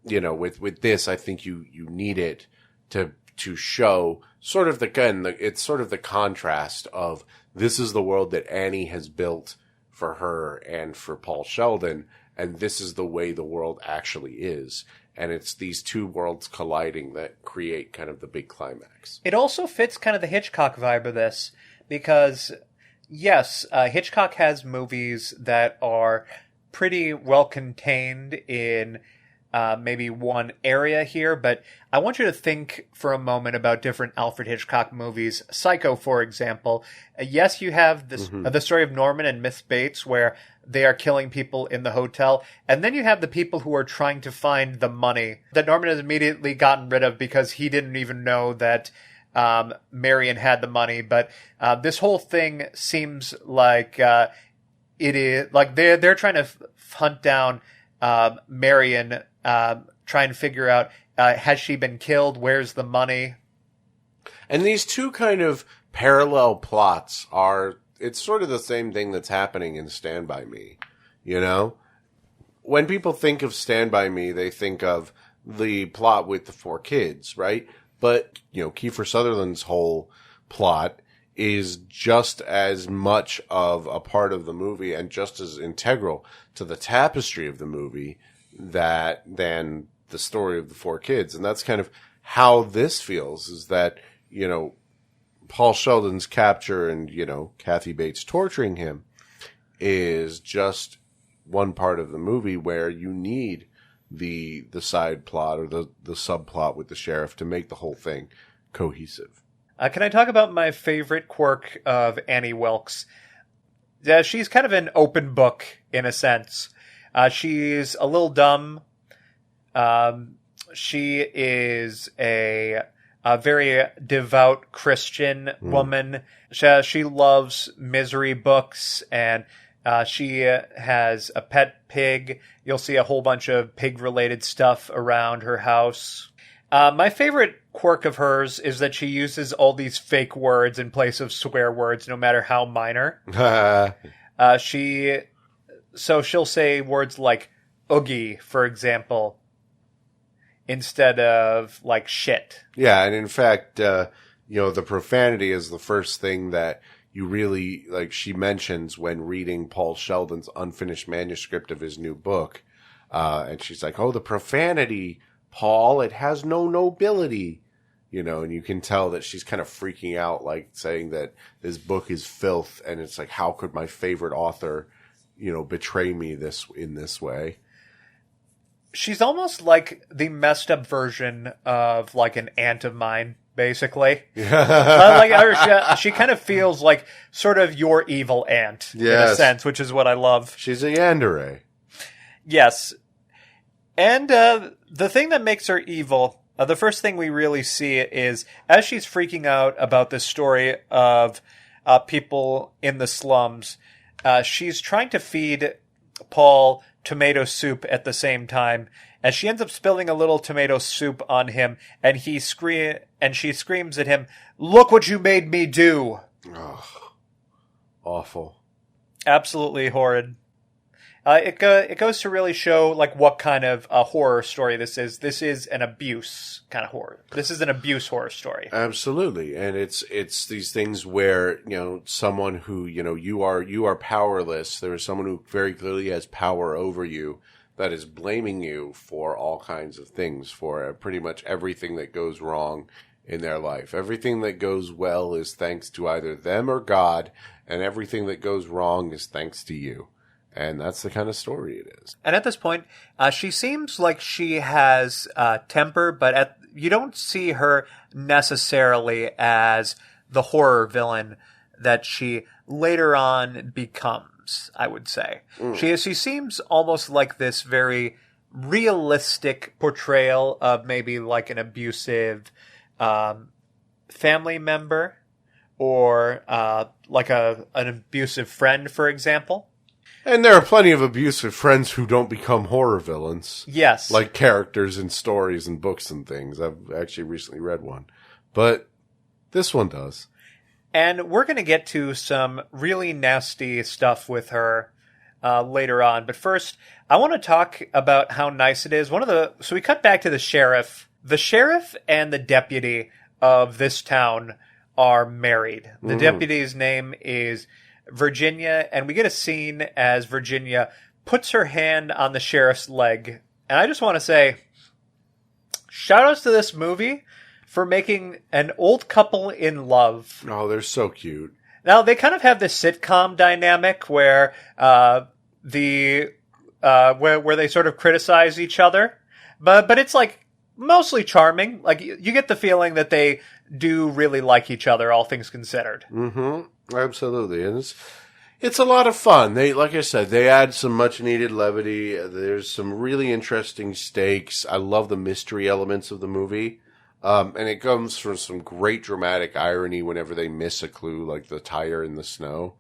with this, I think you need it to show sort of it's sort of the contrast of this is the world that Annie has built for her and for Paul Sheldon, and this is the way the world actually is. And it's these two worlds colliding that create kind of the big climax. It also fits kind of the Hitchcock vibe of this because, yes, Hitchcock has movies that are pretty well contained in maybe one area here, but I want you to think for a moment about different Alfred Hitchcock movies. Psycho, for example. Yes, you have this the story of Norman and Miss Bates, where they are killing people in the hotel, and then you have the people who are trying to find the money that Norman has immediately gotten rid of because he didn't even know that Marion had the money. But this whole thing seems like it is like they're trying to hunt down Marion. Try and figure out, has she been killed? Where's the money? And these two kind of parallel plots it's sort of the same thing that's happening in Stand By Me. When people think of Stand By Me, they think of the plot with the 4 kids, right? But, Kiefer Sutherland's whole plot is just as much of a part of the movie and just as integral to the tapestry of the movie than the story of the four kids. And that's kind of how this feels, is that, Paul Sheldon's capture and, Kathy Bates torturing him is just one part of the movie where you need the side plot or the subplot with the sheriff to make the whole thing cohesive. Can I talk about my favorite quirk of Annie Wilkes? Yeah, she's kind of an open book in a sense. She's a little dumb. She is a very devout Christian woman. She loves misery books, and she has a pet pig. You'll see a whole bunch of pig-related stuff around her house. My favorite quirk of hers is that she uses all these fake words in place of swear words, no matter how minor. She'll say words like oogie, for example, instead of like shit. Yeah, and in fact, the profanity is the first thing that you really, she mentions when reading Paul Sheldon's unfinished manuscript of his new book. And she's like, oh, the profanity, Paul, it has no nobility. And you can tell that she's kind of freaking out, saying that this book is filth. And it's like, how could my favorite author, betray me in this way? She's almost like the messed up version of an aunt of mine, basically. She kind of feels like sort of your evil aunt in a sense, which is what I love. She's a yandere. Yes. And the thing that makes her evil, the first thing we really see is as she's freaking out about this story of people in the slums, she's trying to feed Paul tomato soup at the same time, and she ends up spilling a little tomato soup on him, and she screams at him, "Look what you made me do!" Oh, awful. Absolutely horrid. It goes to really show what kind of a horror story this is. This is an abuse kind of horror. This is an abuse horror story. Absolutely, and it's these things where someone who you are powerless. There is someone who very clearly has power over you that is blaming you for all kinds of things, for pretty much everything that goes wrong in their life. Everything that goes well is thanks to either them or God, and everything that goes wrong is thanks to you. And that's the kind of story it is. And at this point, she seems like she has temper, but you don't see her necessarily as the horror villain that she later on becomes, I would say. She seems almost like this very realistic portrayal of maybe an abusive family member or an abusive friend, for example. And there are plenty of abusive friends who don't become horror villains. Yes. Like characters in stories and books and things. I've actually recently read one. But this one does. And we're going to get to some really nasty stuff with her later on. But first, I want to talk about how nice it is. So we cut back to the sheriff. The sheriff and the deputy of this town are married. The deputy's name is Virginia, and we get a scene as Virginia puts her hand on the sheriff's leg. And I just want to say, shout outs to this movie for making an old couple in love. Oh, they're so cute. Now, they kind of have this sitcom dynamic where where they sort of criticize each other. But it's mostly charming. You get the feeling that they do really like each other, all things considered. Mm-hmm. Absolutely. And it's a lot of fun. Like I said, they add some much needed levity. There's some really interesting stakes. I love the mystery elements of the movie. And it comes from some great dramatic irony whenever they miss a clue, like the tire in the snow.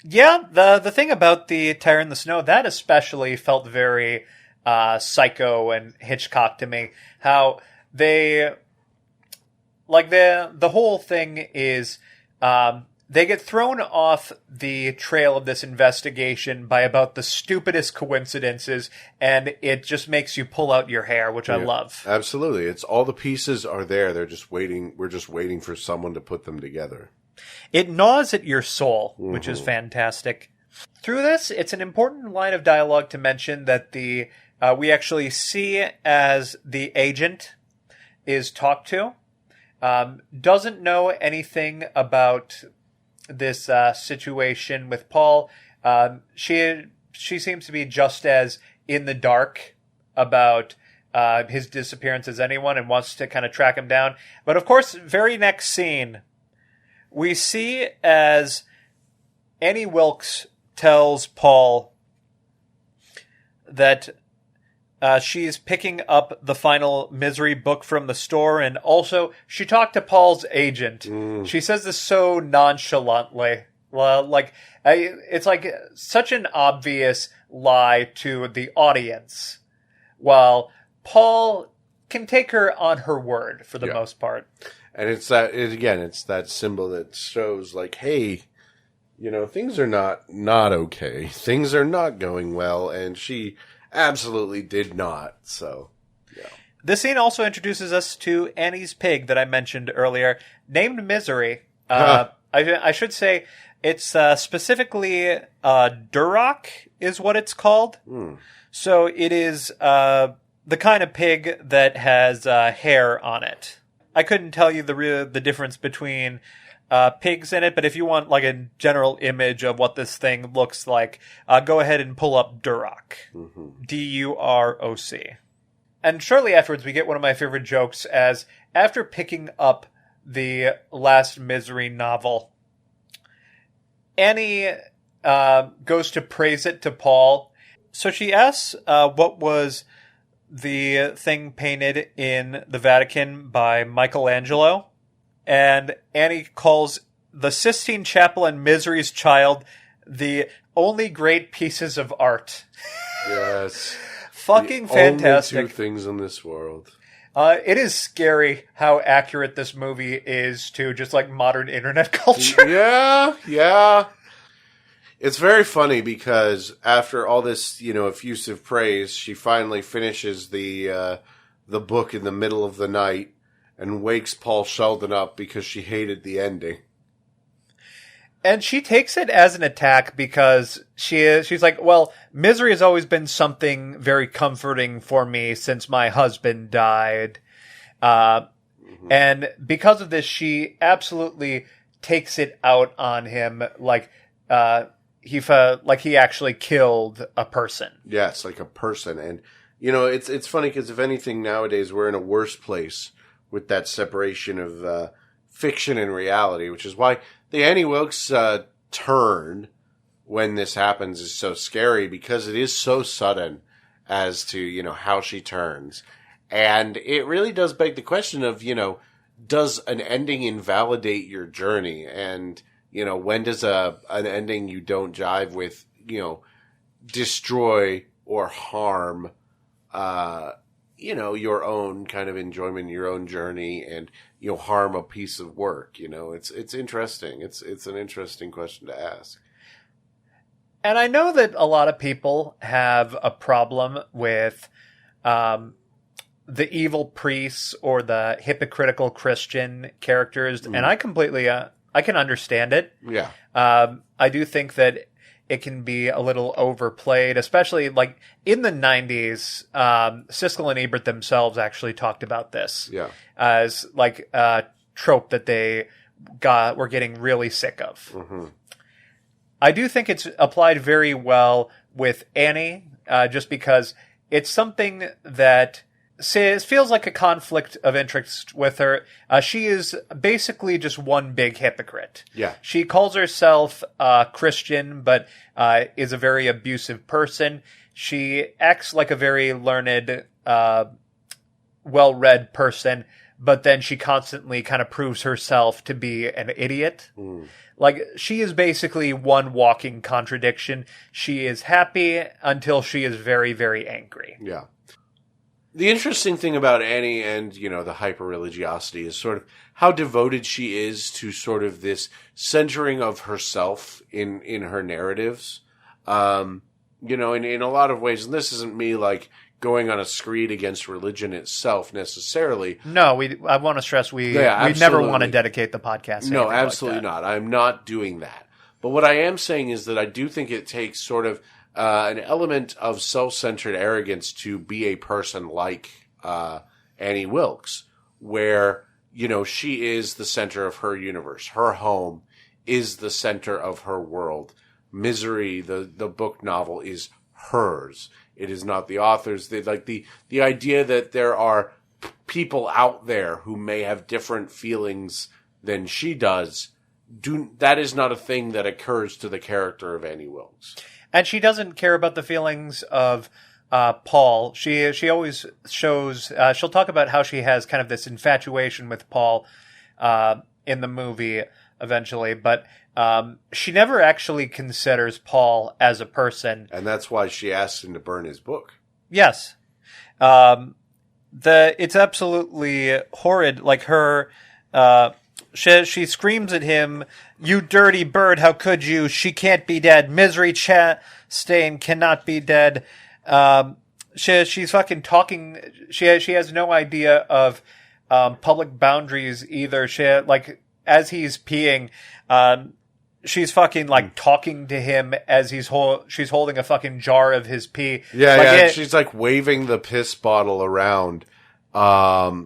Yeah, the thing about the tire in the snow, that especially felt very Psycho and Hitchcock to me. How they the whole thing is they get thrown off the trail of this investigation by about the stupidest coincidences, and it just makes you pull out your hair, which I love. Absolutely. It's all the pieces are there. They're just waiting. We're just waiting for someone to put them together. It gnaws at your soul, which is fantastic. Through this, it's an important line of dialogue to mention that we actually see as the agent is talked to, doesn't know anything about this situation with Paul. She seems to be just as in the dark about his disappearance as anyone and wants to kind of track him down. But of course, very next scene, we see as Annie Wilkes tells Paul that she's picking up the final Misery book from the store, and also she talked to Paul's agent. She says this so nonchalantly. It's like such an obvious lie to the audience, while Paul can take her on her word for the most part. And it's that symbol that shows like, hey, things are not okay. Things are not going well, and she absolutely did not. So, yeah. This scene also introduces us to Annie's pig that I mentioned earlier, named Misery. I should say it's specifically Duroc is what it's called. So it is the kind of pig that has hair on it. I couldn't tell you the difference between pigs in it, but if you want like a general image of what this thing looks like, go ahead and pull up Duroc. Duroc. And shortly afterwards, we get one of my favorite jokes as after picking up the last Misery novel, Annie goes to praise it to Paul. So she asks what was the thing painted in the Vatican by Michelangelo. And Annie calls the Sistine Chapel and Misery's Child the only great pieces of art. Yes. Fucking fantastic. Only two things in this world. It is scary how accurate this movie is to just like modern internet culture. Yeah. It's very funny because after all this, effusive praise, she finally finishes the book in the middle of the night and wakes Paul Sheldon up because she hated the ending. And she takes it as an attack because she's like, well, misery has always been something very comforting for me since my husband died. And because of this, she absolutely takes it out on him like he actually killed a person. Yes, like a person. And, it's funny because if anything, nowadays we're in a worse place with that separation of fiction and reality, which is why the Annie Wilkes turn when this happens is so scary because it is so sudden as to, how she turns. And it really does beg the question of, does an ending invalidate your journey? And, when does an ending you don't jive with, destroy or harm, your own kind of enjoyment, your own journey, and, harm a piece of work. It's interesting. It's an interesting question to ask. And I know that a lot of people have a problem with the evil priests or the hypocritical Christian characters, and I completely, I can understand it. Yeah. I do think that it can be a little overplayed, especially like in the 90s. Siskel and Ebert themselves actually talked about this as like a trope that they were getting really sick of. I do think it's applied very well with Annie, just because it's something that feels like a conflict of interest with her. She is basically just one big hypocrite. Yeah. She calls herself Christian, but is a very abusive person. She acts like a very learned, well-read person, but then she constantly kind of proves herself to be an idiot. Like, she is basically one walking contradiction. She is happy until she is very, very angry. Yeah. The interesting thing about Annie and, the hyper-religiosity is sort of how devoted she is to sort of this centering of herself in her narratives. In a lot of ways, and this isn't me, like, going on a screed against religion itself necessarily. No, I want to stress we never absolutely. want to dedicate the podcast to No, anything absolutely like that. not. I'm not doing that. But what I am saying is that I do think it takes sort of an element of self-centered arrogance to be a person like Annie Wilkes, where, she is the center of her universe. Her home is the center of her world. Misery, the book novel, is hers. It is not the author's. The idea that there are people out there who may have different feelings than she does, that is not a thing that occurs to the character of Annie Wilkes. And she doesn't care about the feelings of Paul. She always shows. She'll talk about how she has kind of this infatuation with Paul in the movie eventually, but she never actually considers Paul as a person. And that's why she asks him to burn his book. Yes. It's absolutely horrid. Like her, she screams at him, "You dirty bird, how could you? She can't be dead. Misery Chastain cannot be dead." She's fucking talking. She has no idea of public boundaries either. As he's peeing, she's fucking talking to him as she's holding a fucking jar of his pee. Yeah, she's waving the piss bottle around,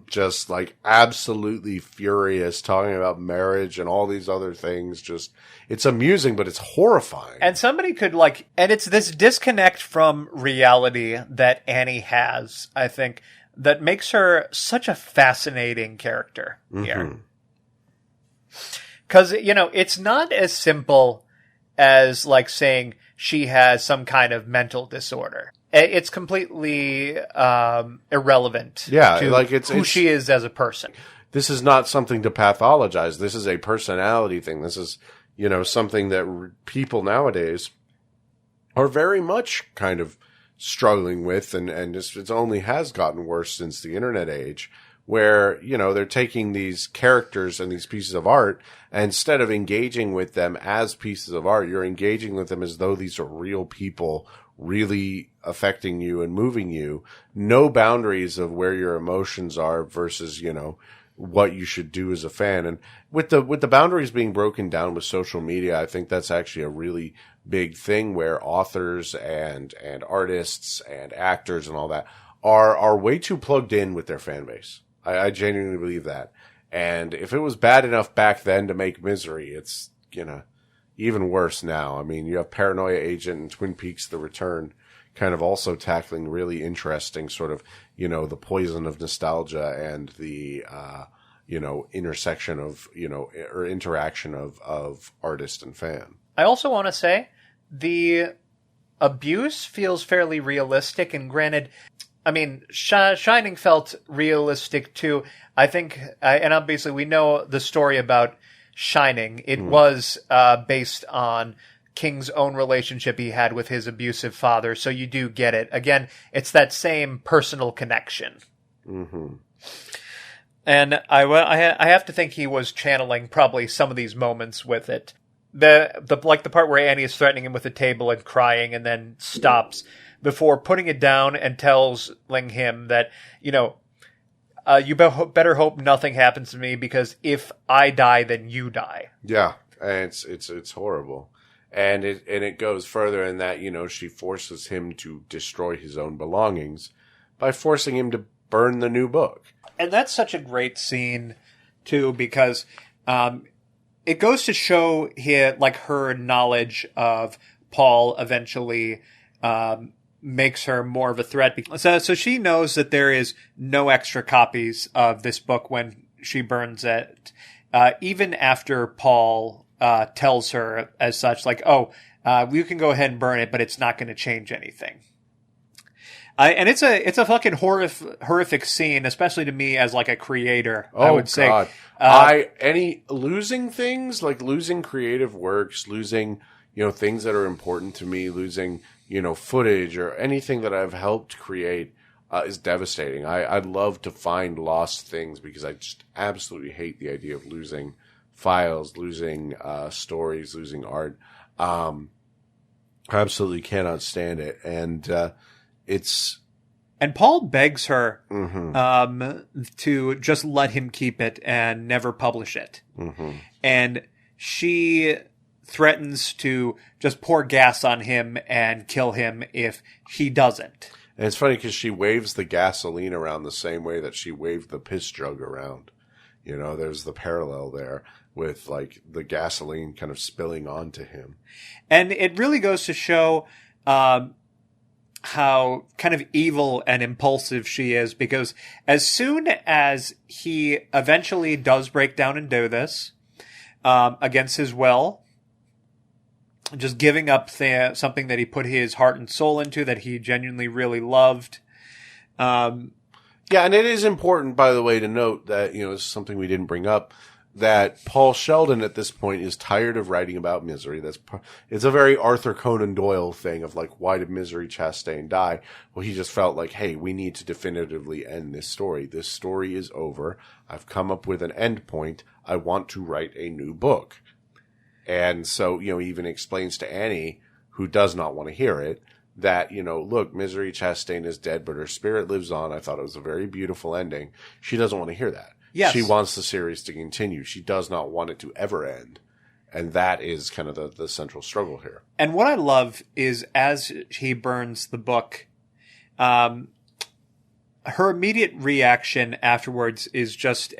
just absolutely furious, talking about marriage and all these other things. Just, it's amusing, but it's horrifying. And somebody could and it's this disconnect from reality that Annie has, I think, that makes her such a fascinating character here. Because, it's not as simple as, saying she has some kind of mental disorder. It's completely irrelevant to who she is as a person. This is not something to pathologize. This is a personality thing. This is, something that people nowadays are very much kind of struggling with, and it only has gotten worse since the internet age, where, they're taking these characters and these pieces of art, and instead of engaging with them as pieces of art, you're engaging with them as though these are real people really affecting you and moving you. No boundaries of where your emotions are versus, what you should do as a fan. And with the boundaries being broken down with social media, I think that's actually a really big thing where authors and artists and actors and all that are way too plugged in with their fan base. I genuinely believe that. And if it was bad enough back then to make Misery, it's, even worse now. I mean, you have Paranoia Agent and Twin Peaks: The Return kind of also tackling really interesting sort of, the poison of nostalgia and the, intersection of, or interaction of artist and fan. I also want to say the abuse feels fairly realistic, and granted, I mean, Shining felt realistic too. I think, and obviously we know the story about Shining. It was based on King's own relationship he had with his abusive father, so you do get it. Again, it's that same personal connection. Mm-hmm. And I have to think he was channeling probably some of these moments with it. The part where Annie is threatening him with a table and crying, and then stops before putting it down and telling him that, you better hope nothing happens to me, because if I die, then you die. Yeah, and it's horrible. And it goes further in that, she forces him to destroy his own belongings by forcing him to burn the new book. And that's such a great scene, too, because it goes to show here, her knowledge of Paul eventually makes her more of a threat. So she knows that there is no extra copies of this book when she burns it, even after Paul tells her as such, you can go ahead and burn it, but it's not going to change anything. And it's a fucking horrific scene, especially to me as a creator. I would say, losing things, losing creative works, losing things that are important to me, losing footage or anything that I've helped create is devastating. I'd love to find lost things, because I just absolutely hate the idea of losing files, losing stories, losing art. I absolutely cannot stand it. And And Paul begs her to just let him keep it and never publish it. And she threatens to just pour gas on him and kill him if he doesn't. And it's funny because she waves the gasoline around the same way that she waved the piss jug around. You know, there's the parallel there with like the gasoline kind of spilling onto him. And it really goes to show how kind of evil and impulsive she is, because as soon as he eventually does break down and do this against his will, just giving up something that he put his heart and soul into, that he genuinely really loved. Yeah, and it is important, by the way, to note that, you know, it's something we didn't bring up, that Paul Sheldon at this point is tired of writing about Misery. It's a very Arthur Conan Doyle thing of like, why did Misery Chastain die? Well, he just felt like, hey, we need to definitively end this story. This story is over. I've come up with an end point. I want to write a new book. And so, you know, he even explains to Annie, who does not want to hear it, that, you know, look, Misery Chastain is dead, but her spirit lives on. I thought it was a very beautiful ending. She doesn't want to hear that. Yes. She wants the series to continue. She does not want it to ever end. And that is kind of the central struggle here. And what I love is as he burns the book, her immediate reaction afterwards is just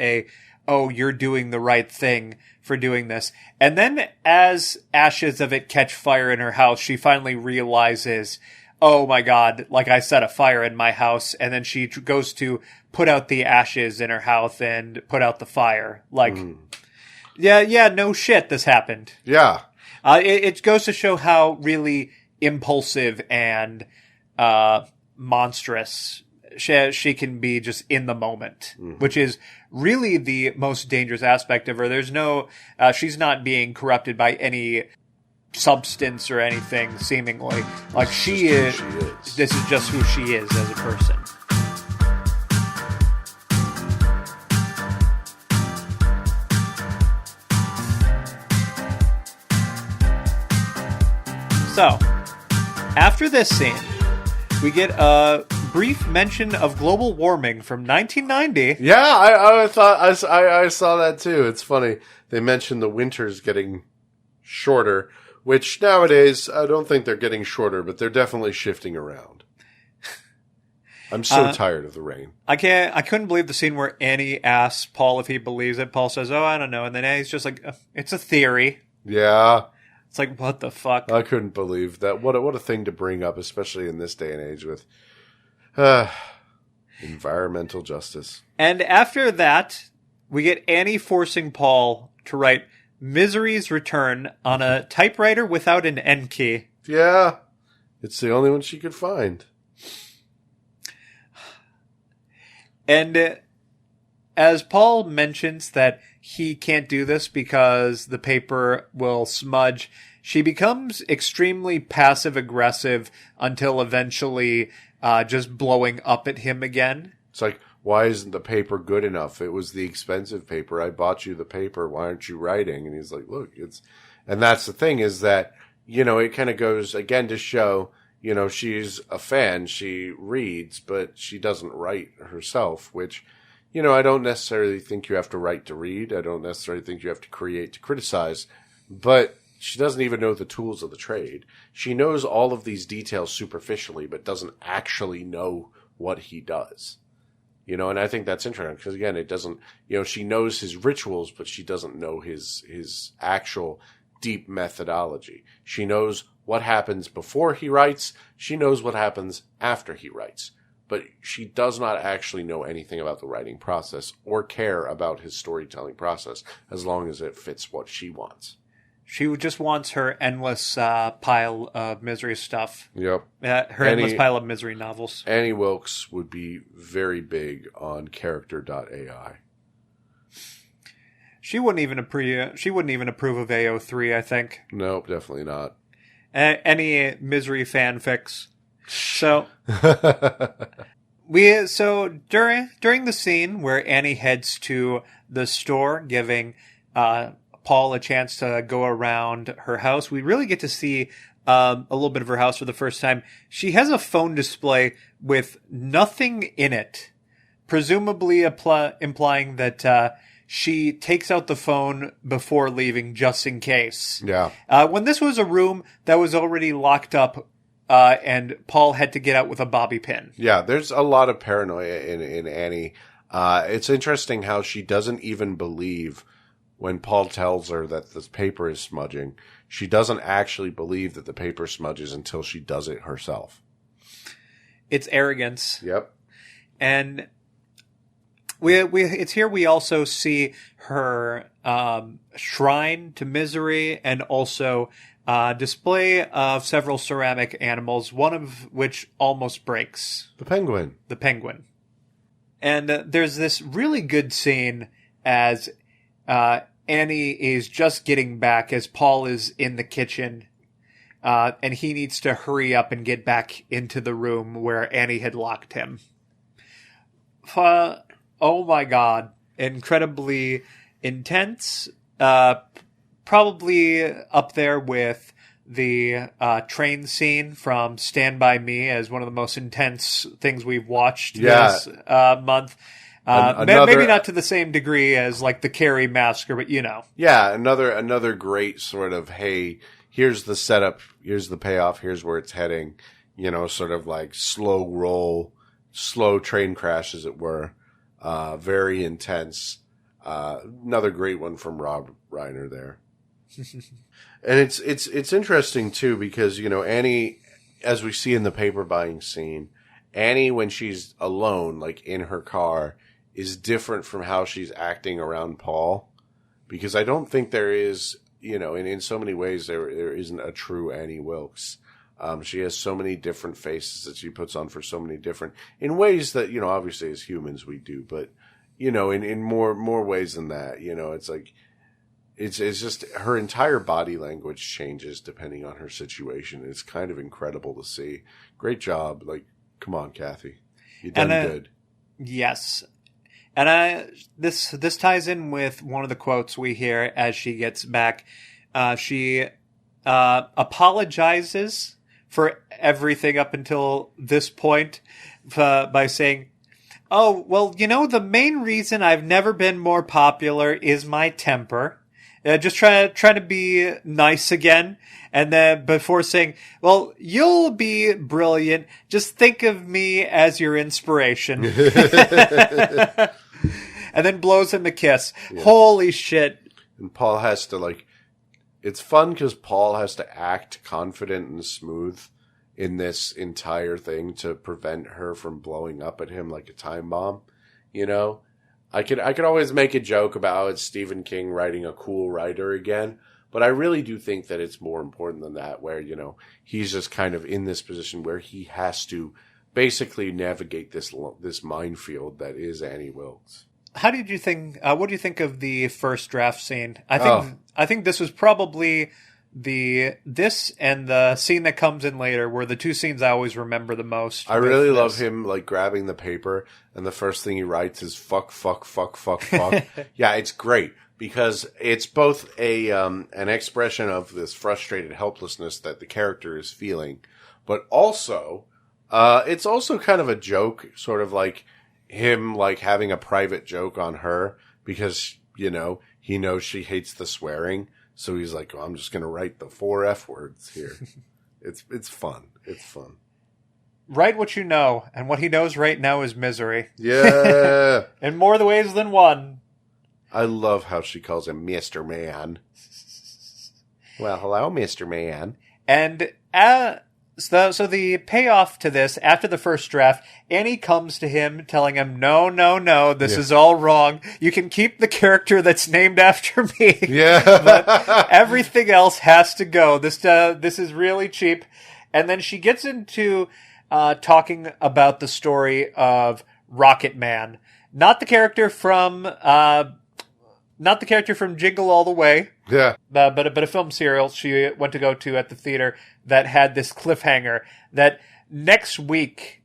oh, you're doing the right thing for doing this. And then as ashes of it catch fire in her house, she finally realizes, oh my God, like I set a fire in my house. And then she goes to put out the ashes in her house and put out the fire. Like, yeah, no shit, this happened. Yeah. It goes to show how really impulsive and monstrous she can be just in the moment, which is really the most dangerous aspect of her. There's no, she's not being corrupted by any substance or anything, seemingly. Like she is, this is just who she is as a person. So, after this scene, we get a brief mention of global warming from 1990. Yeah, I thought I saw that too. It's funny. They mentioned the winters getting shorter, which nowadays I don't think they're getting shorter, but they're definitely shifting around. I'm so tired of the rain. I couldn't believe the scene where Annie asks Paul if he believes it. Paul says, "Oh, I don't know," and then Annie's just like, "It's a theory." Yeah. It's like, what the fuck? I couldn't believe that. What a thing to bring up, especially in this day and age with environmental justice. And after that, we get Annie forcing Paul to write Misery's Return on a typewriter without an N key. Yeah. It's the only one she could find. And as Paul mentions that he can't do this because the paper will smudge, she becomes extremely passive-aggressive until eventually just blowing up at him again. It's like, why isn't the paper good enough? It was the expensive paper. I bought you the paper. Why aren't you writing? And he's like, look, and that's the thing is that, you know, it kind of goes again to show, you know, she's a fan. She reads, but she doesn't write herself, which, you know, I don't necessarily think you have to write to read. I don't necessarily think you have to create to criticize, but she doesn't even know the tools of the trade. She knows all of these details superficially, but doesn't actually know what he does. You know, and I think that's interesting because, again, it doesn't, you know, she knows his rituals, but she doesn't know his actual deep methodology. She knows what happens before he writes. She knows what happens after he writes. But she does not actually know anything about the writing process or care about his storytelling process as long as it fits what she wants. She just wants her endless pile of Misery stuff. Yep. Endless pile of Misery novels. Annie Wilkes would be very big on character.ai. She wouldn't even approve of AO3, I think. Nope, definitely not. Any Misery fanfics. So during the scene where Annie heads to the store, giving Paul a chance to go around her house, we really get to see a little bit of her house for the first time. She has a phone display with nothing in it, presumably implying that she takes out the phone before leaving just in case. Yeah. When this was a room that was already locked up, and Paul had to get out with a bobby pin. Yeah, there's a lot of paranoia in Annie. It's interesting how she doesn't even believe when Paul tells her that the paper is smudging. She doesn't actually believe that the paper smudges until she does it herself. It's arrogance. Yep. And it's here we also see her shrine to misery, and also display of several ceramic animals, one of which almost breaks. The penguin. The penguin. And there's this really good scene as Annie is just getting back, as Paul is in the kitchen, and he needs to hurry up and get back into the room where Annie had locked him. Oh my God. Incredibly intense. Probably up there with the train scene from Stand By Me as one of the most intense things we've watched this month. Maybe not to the same degree as like the Carrie massacre, but you know. Yeah, another great sort of, hey, here's the setup, here's the payoff, here's where it's heading. You know, sort of like slow roll, slow train crash, as it were. Very intense. Another great one from Rob Reiner there. And it's interesting too, because, you know, Annie, as we see in the paper buying scene, Annie, when she's alone, like in her car, is different from how she's acting around Paul, because I don't think there is, you know, in so many ways there isn't a true Annie Wilkes. She has so many different faces that she puts on for so many different, in ways that, you know, obviously as humans we do, but, you know, in more ways than that, you know, it's like, it's just her entire body language changes depending on her situation. It's kind of incredible to see. Great job. Like, come on, Kathy. You done good. Yes. And this ties in with one of the quotes we hear as she gets back. She apologizes for everything up until this point by saying, "Oh, well, you know, the main reason I've never been more popular is my temper." Just try to be nice again. And then before saying, "Well, you'll be brilliant. Just think of me as your inspiration." And then blows him a kiss. Yeah. Holy shit. And Paul has to, like, it's fun because Paul has to act confident and smooth in this entire thing to prevent her from blowing up at him like a time bomb. You know? I could always make a joke about how it's Stephen King writing a cool writer again, but I really do think that it's more important than that, where, you know, he's just kind of in this position where he has to basically navigate this minefield that is Annie Wilkes. How did you think? What do you think of the first draft scene? I think this was probably this and the scene that comes in later were the two scenes I always remember the most. I really love him, like, grabbing the paper, and the first thing he writes is fuck, fuck, fuck, fuck, fuck. Yeah, it's great, because it's both an expression of this frustrated helplessness that the character is feeling, but also, it's also kind of a joke, sort of like him, like, having a private joke on her, because, you know, he knows she hates the swearing. So he's like, I'm just going to write the 4 F words here. It's fun. It's fun. Write what you know, and what he knows right now is misery. Yeah. In more ways than one. I love how she calls him Mr. Man. Well, hello, Mr. Man. And so the payoff to this, after the first draft, Annie comes to him telling him, no, this is all wrong. You can keep the character that's named after me. Yeah. But everything else has to go. This is really cheap. And then she gets into talking about the story of Rocket Man. Not the character from Jingle All the Way. Yeah. But a film serial she went to go to at the theater that had this cliffhanger that next week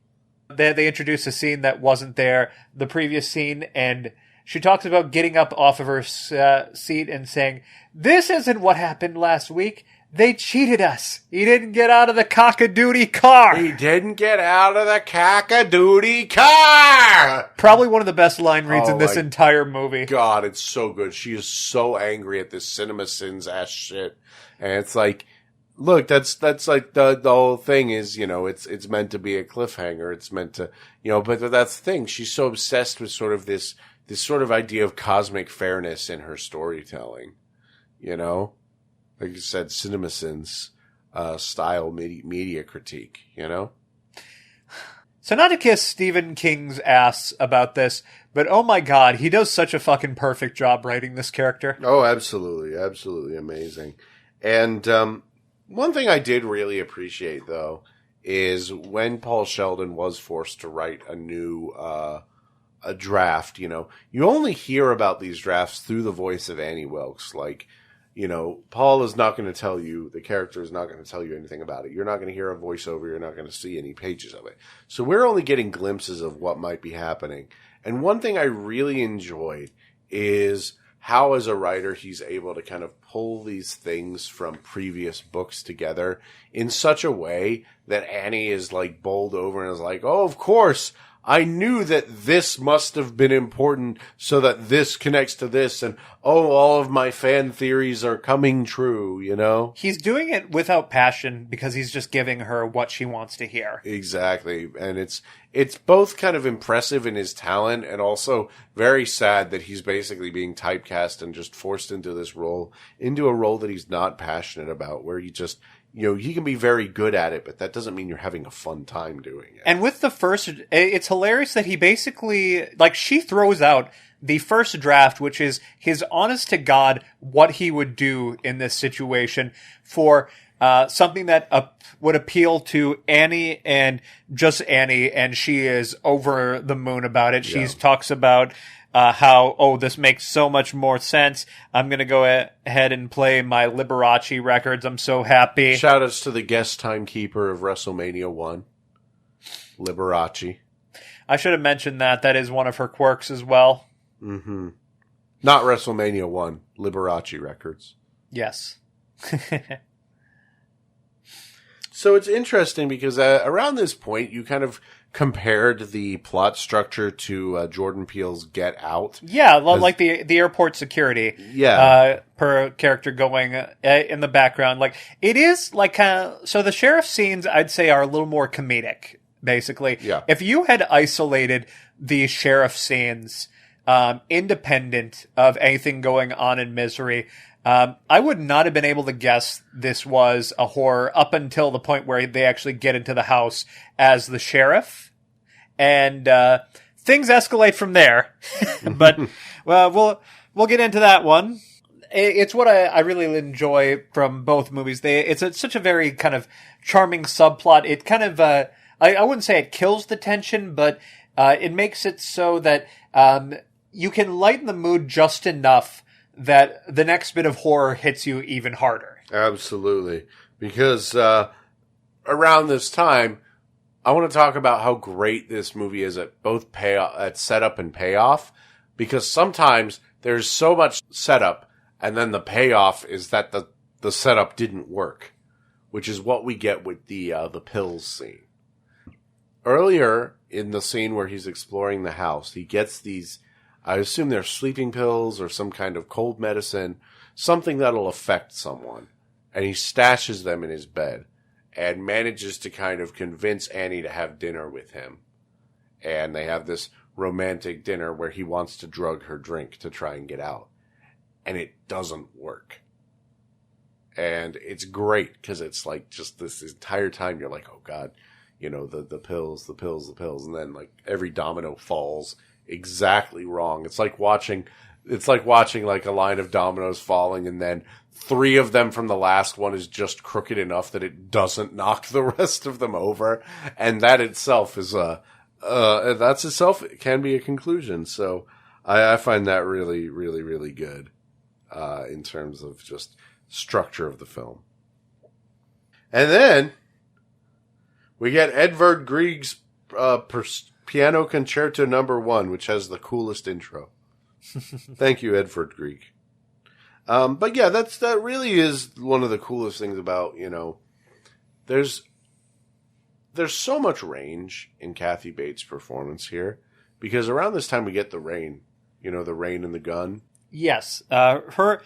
they introduced a scene that wasn't there the previous scene, and she talks about getting up off of her seat and saying, "This isn't what happened last week. They cheated us. He didn't get out of the cock-a-doodle car." He didn't get out of the cock-a-doodle car! Probably one of the best line reads in this my entire movie. God, it's so good. She is so angry at this CinemaSins ass shit. And it's like, look, that's like the whole thing is, it's meant to be a cliffhanger. It's meant to, but that's the thing. She's so obsessed with sort of this sort of idea of cosmic fairness in her storytelling, Like you said, CinemaSins style media critique, So not to kiss Stephen King's ass about this, but oh my god, he does such a fucking perfect job writing this character. Oh, absolutely. Absolutely amazing. And one thing I did really appreciate, though, is when Paul Sheldon was forced to write a new a draft, you only hear about these drafts through the voice of Annie Wilkes. Like, Paul is not going to tell you, the character is not going to tell you anything about it. You're not going to hear a voiceover. You're not going to see any pages of it. So we're only getting glimpses of what might be happening. And one thing I really enjoyed is how, as a writer, he's able to kind of pull these things from previous books together in such a way that Annie is like bowled over and is like, oh, of course, I knew that this must have been important so that this connects to this. And, oh, all of my fan theories are coming true, He's doing it without passion because he's just giving her what she wants to hear. Exactly. And it's both kind of impressive in his talent and also very sad that he's basically being typecast and just forced into a role that he's not passionate about, where he just, he can be very good at it, but that doesn't mean you're having a fun time doing it. And with the first, it's hilarious that he basically, like, she throws out the first draft, which is his honest to God what he would do in this situation for something that would appeal to Annie and just Annie, and she is over the moon about it. Yeah. She talks about how, this makes so much more sense. I'm going to go ahead and play my Liberace records. I'm so happy. Shout outs to the guest timekeeper of WrestleMania 1, Liberace. I should have mentioned that. That is one of her quirks as well. Mm-hmm. Not WrestleMania 1, Liberace records. Yes. So it's interesting because around this point, you kind of compared the plot structure to Jordan Peele's Get Out. Yeah, like the airport security. Yeah. Per character going in the background. Like, it is like so the sheriff scenes, I'd say, are a little more comedic, basically. Yeah. If you had isolated the sheriff scenes independent of anything going on in Misery, I would not have been able to guess this was a horror up until the point where they actually get into the house as the sheriff. And things escalate from there. But we'll get into that one. It's what I really enjoy from both movies. It's such a very kind of charming subplot. It kind of, I wouldn't say it kills the tension, but it makes it so that you can lighten the mood just enough that the next bit of horror hits you even harder. Absolutely. Because around this time, I want to talk about how great this movie is at both at setup and payoff. Because sometimes there's so much setup, and then the payoff is that the setup didn't work, which is what we get with the pills scene. Earlier in the scene where he's exploring the house, he gets these, I assume they're sleeping pills or some kind of cold medicine, something that'll affect someone. And he stashes them in his bed and manages to kind of convince Annie to have dinner with him. And they have this romantic dinner where he wants to drug her drink to try and get out. And it doesn't work. And it's great because it's like just this entire time you're like, oh God, the pills. And then like every domino falls exactly wrong. It's like watching like a line of dominoes falling, and then 3 of them from the last one is just crooked enough that it doesn't knock the rest of them over, and that itself is it can be a conclusion. So I find that really, really, really good in terms of just structure of the film. And then we get Edvard Grieg's Piano Concerto No. 1, which has the coolest intro. Thank you, Edvard Grieg. But yeah, that really is one of the coolest things about, there's so much range in Kathy Bates' performance here, because around this time we get the rain, the rain and the gun. Yes. Her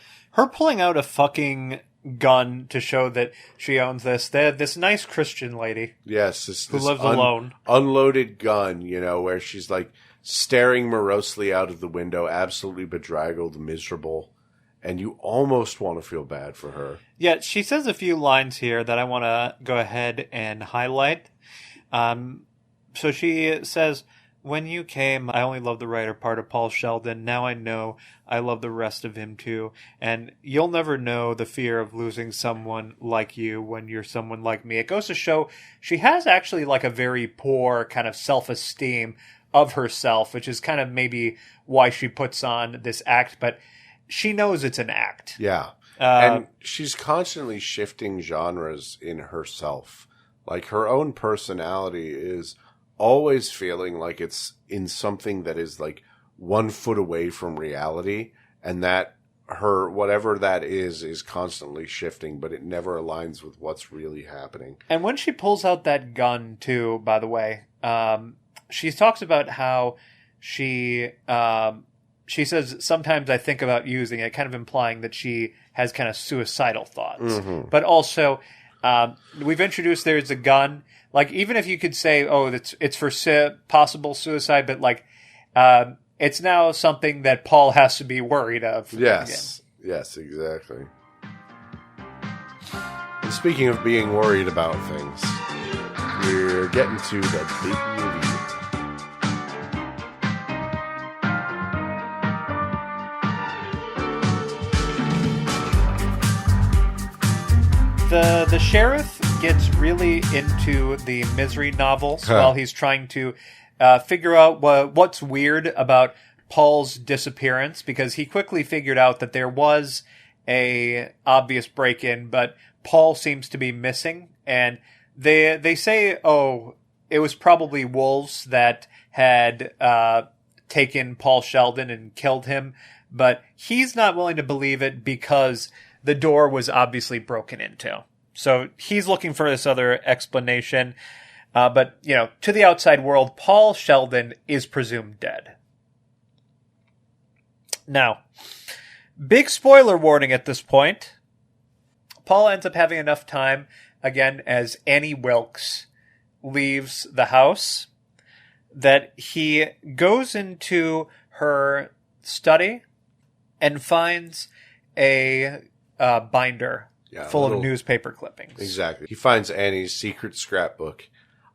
pulling out a fucking gun to show that she owns this nice Christian lady. Yes. Who lives alone. Unloaded gun, where she's like staring morosely out of the window, absolutely bedraggled, miserable. And you almost want to feel bad for her. Yeah, she says a few lines here that I want to go ahead and highlight. So she says, "When you came, I only loved the writer part of Paul Sheldon. Now I know I love the rest of him too. And you'll never know the fear of losing someone like you when you're someone like me." It goes to show she has actually like a very poor kind of self-esteem of herself, which is kind of maybe why she puts on this act, but she knows it's an act. Yeah. And she's constantly shifting genres in herself. Like her own personality is always feeling like it's in something that is like 1 foot away from reality, and that her, whatever that is constantly shifting, but it never aligns with what's really happening. And when she pulls out that gun too, by the way, she talks about how she says, "Sometimes I think about using it," kind of implying that she has kind of suicidal thoughts. Mm-hmm. But also, we've introduced there's a gun. Like, even if you could say, oh, it's for possible suicide, but like, it's now something that Paul has to be worried of. Yes. Again. Yes, exactly. And speaking of being worried about things, we're getting to the big movie. The sheriff gets really into the misery novels while he's trying to figure out what's weird about Paul's disappearance, because he quickly figured out that there was a obvious break-in, but Paul seems to be missing. And they say, oh, it was probably wolves that had taken Paul Sheldon and killed him, but he's not willing to believe it because the door was obviously broken into. So he's looking for this other explanation. But, to the outside world, Paul Sheldon is presumed dead. Now, big spoiler warning at this point. Paul ends up having enough time, again, as Annie Wilkes leaves the house, that he goes into her study and finds a binder full of newspaper clippings. Exactly. He finds Annie's secret scrapbook.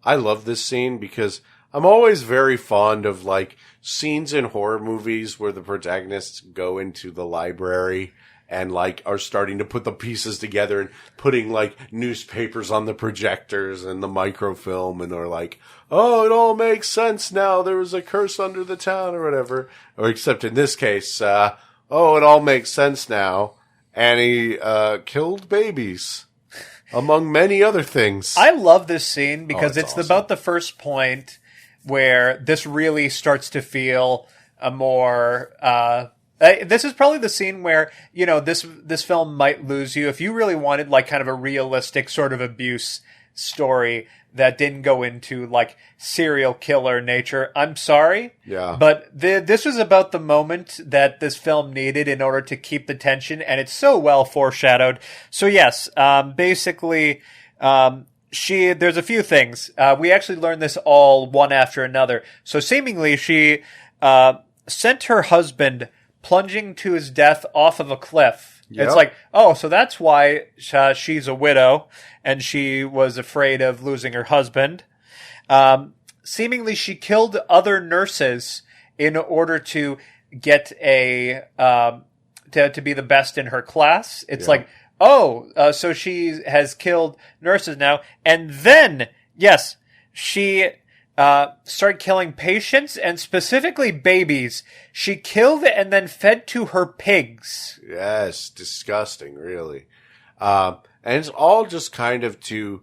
I love this scene because I'm always very fond of like scenes in horror movies where the protagonists go into the library and like are starting to put the pieces together and putting like newspapers on the projectors and the microfilm, and they're like, oh, it all makes sense now. There was a curse under the town or whatever. Or except in this case, oh, it all makes sense now. Annie killed babies, among many other things. I love this scene because it's awesome. About the first point where this really starts to feel a more... this is probably the scene where, this film might lose you. If you really wanted like kind of a realistic sort of abuse story that didn't go into like serial killer nature, I'm sorry. Yeah. But this was about the moment that this film needed in order to keep the tension, and it's so well foreshadowed. So yes, basically, there's a few things. We actually learned this all one after another. So seemingly she sent her husband plunging to his death off of a cliff. Yep. It's like, oh, so that's why she's a widow and she was afraid of losing her husband. Seemingly she killed other nurses in order to get to be the best in her class. It's like, oh, so she has killed nurses now. And then, yes, she started killing patients and specifically babies. She killed and then fed to her pigs. Yes, disgusting, really. And it's all just kind of to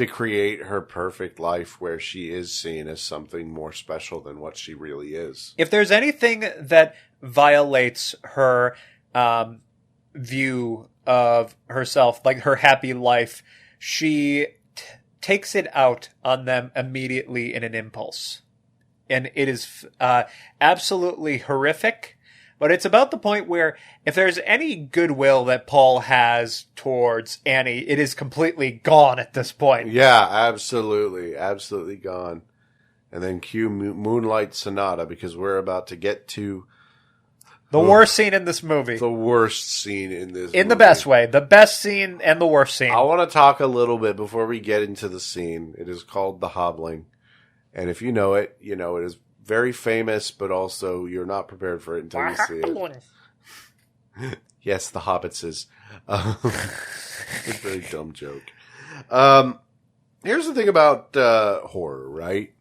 create her perfect life where she is seen as something more special than what she really is. If there's anything that violates her view of herself, like her happy life, she takes it out on them immediately in an impulse. And it is absolutely horrific. But it's about the point where if there's any goodwill that Paul has towards Annie, it is completely gone at this point. Yeah, absolutely. Absolutely gone. And then cue Moonlight Sonata, because we're about to get to the worst scene in this movie. The worst scene in this movie. In the best way. The best scene and the worst scene. I want to talk a little bit before we get into the scene. It is called The Hobbling. And if you know it, you know it is very famous, but also you're not prepared for it until you see it. Yes, the Hobbitses. It's a very dumb joke. Here's the thing about horror, right?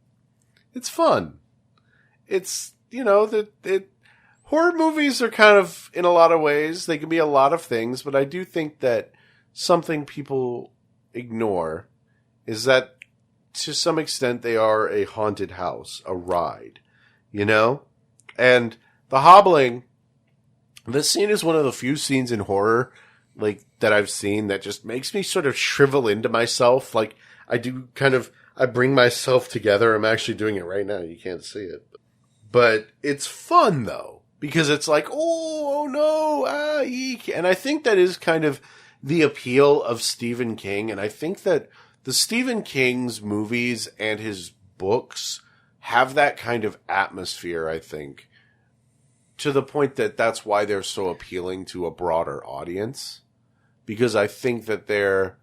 It's fun. It's, horror movies are kind of, in a lot of ways, they can be a lot of things, but I do think that something people ignore is that to some extent they are a haunted house, a ride, And The Hobbling, this scene is one of the few scenes in horror, that I've seen that just makes me sort of shrivel into myself. I bring myself together. I'm actually doing it right now. You can't see it. But it's fun, though, because it's like, oh no, eek. And I think that is kind of the appeal of Stephen King. And I think that the Stephen King's movies and his books have that kind of atmosphere, I think, to the point that that's why they're so appealing to a broader audience. Because I think that they're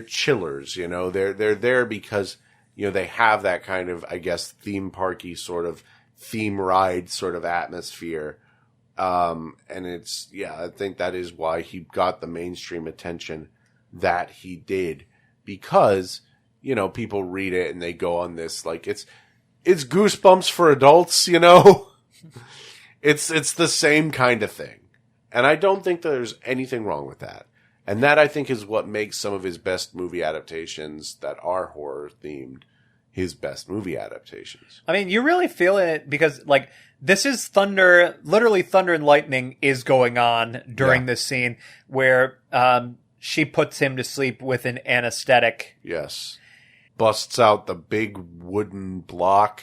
chillers, they're there because, they have that kind of, I guess, theme parky sort of theme ride sort of atmosphere. And I think that is why he got the mainstream attention that he did. Because, people read it and they go on this, it's Goosebumps for adults, It's the same kind of thing. And I don't think there's anything wrong with that. And that, I think, is what makes some of his best movie adaptations that are horror themed his best movie adaptations. I mean, you really feel it because, this is thunder, literally thunder and lightning is going on during this scene where she puts him to sleep with an anesthetic. Yes. Busts out the big wooden block.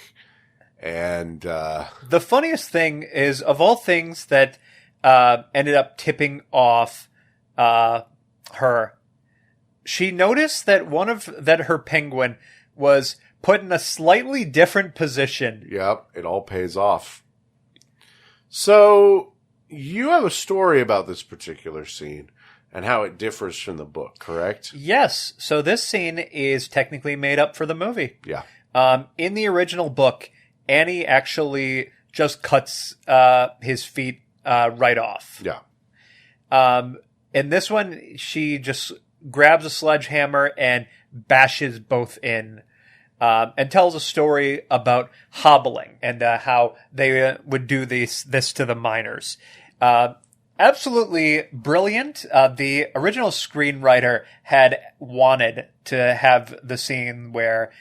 And the funniest thing is, of all things that ended up tipping off her, she noticed that her penguin was put in a slightly different position. Yep, it all pays off. So you have a story about this particular scene and how it differs from the book, correct? Yes. So this scene is technically made up for the movie. Yeah. In the original book, Annie actually just cuts his feet right off. Yeah. In this one, she just grabs a sledgehammer and bashes both in, and tells a story about hobbling and how they would do this to the miners. Absolutely brilliant. The original screenwriter had wanted to have the scene where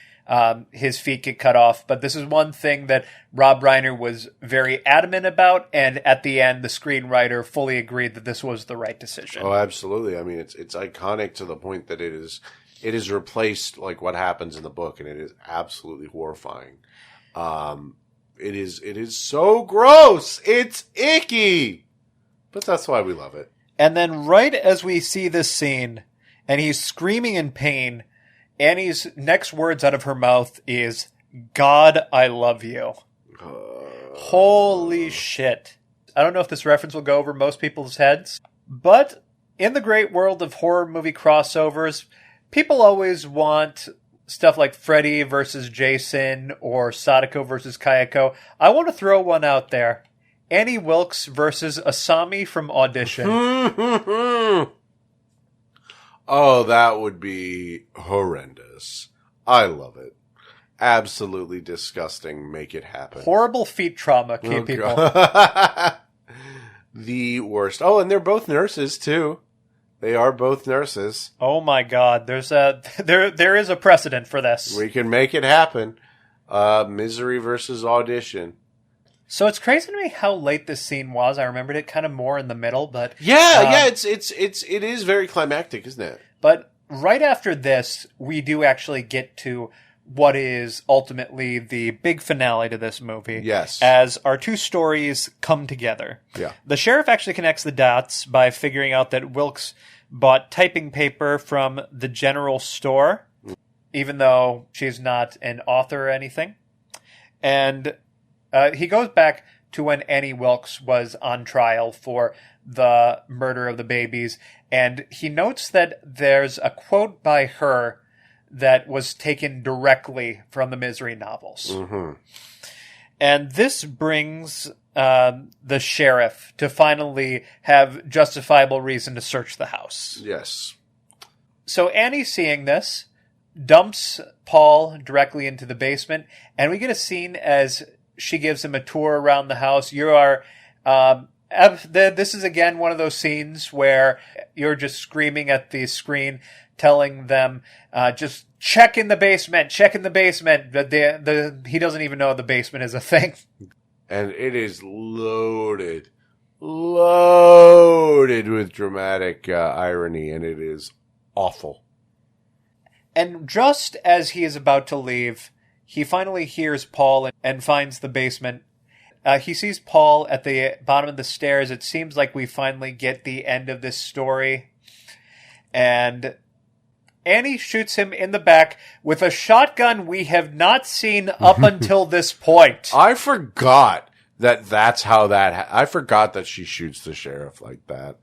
his feet get cut off, but this is one thing that Rob Reiner was very adamant about, and at the end, the screenwriter fully agreed that this was the right decision. Oh, absolutely. I mean, it's iconic to the point that it is replaced what happens in the book, and it is absolutely horrifying. It is so gross. It's icky, but that's why we love it. And then right as we see this scene, and he's screaming in pain, Annie's next words out of her mouth is, "God, I love you." Holy shit. I don't know if this reference will go over most people's heads, but in the great world of horror movie crossovers, people always want stuff like Freddy versus Jason or Sadako versus Kayako. I want to throw one out there. Annie Wilkes versus Asami from Audition. Oh, that would be horrendous. I love it. Absolutely disgusting. Make it happen. Horrible feet trauma, people. The worst. Oh, and they're both nurses, too. They are both nurses. Oh my god, there is a precedent for this. We can make it happen. Misery versus Audition. So it's crazy to me how late this scene was. I remembered it kind of more in the middle, but it is very climactic, isn't it? But right after this, we do actually get to what is ultimately the big finale to this movie. Yes. As our two stories come together. Yeah. The sheriff actually connects the dots by figuring out that Wilkes bought typing paper from the general store, even though she's not an author or anything. And he goes back to when Annie Wilkes was on trial for the murder of the babies, and he notes that there's a quote by her that was taken directly from the Misery novels. Mm-hmm. And this brings the sheriff to finally have justifiable reason to search the house. Yes. So Annie, seeing this, dumps Paul directly into the basement, and we get a scene as she gives him a tour around the house. You are... this is again one of those scenes where you're just screaming at the screen, telling them, just check in the basement. But he doesn't even know the basement is a thing. And it is loaded with dramatic irony, and it is awful. And just as he is about to leave, he finally hears Paul and finds the basement. He sees Paul at the bottom of the stairs. It seems like we finally get the end of this story. And Annie shoots him in the back with a shotgun we have not seen up until this point. I forgot that's how I forgot that she shoots the sheriff like that.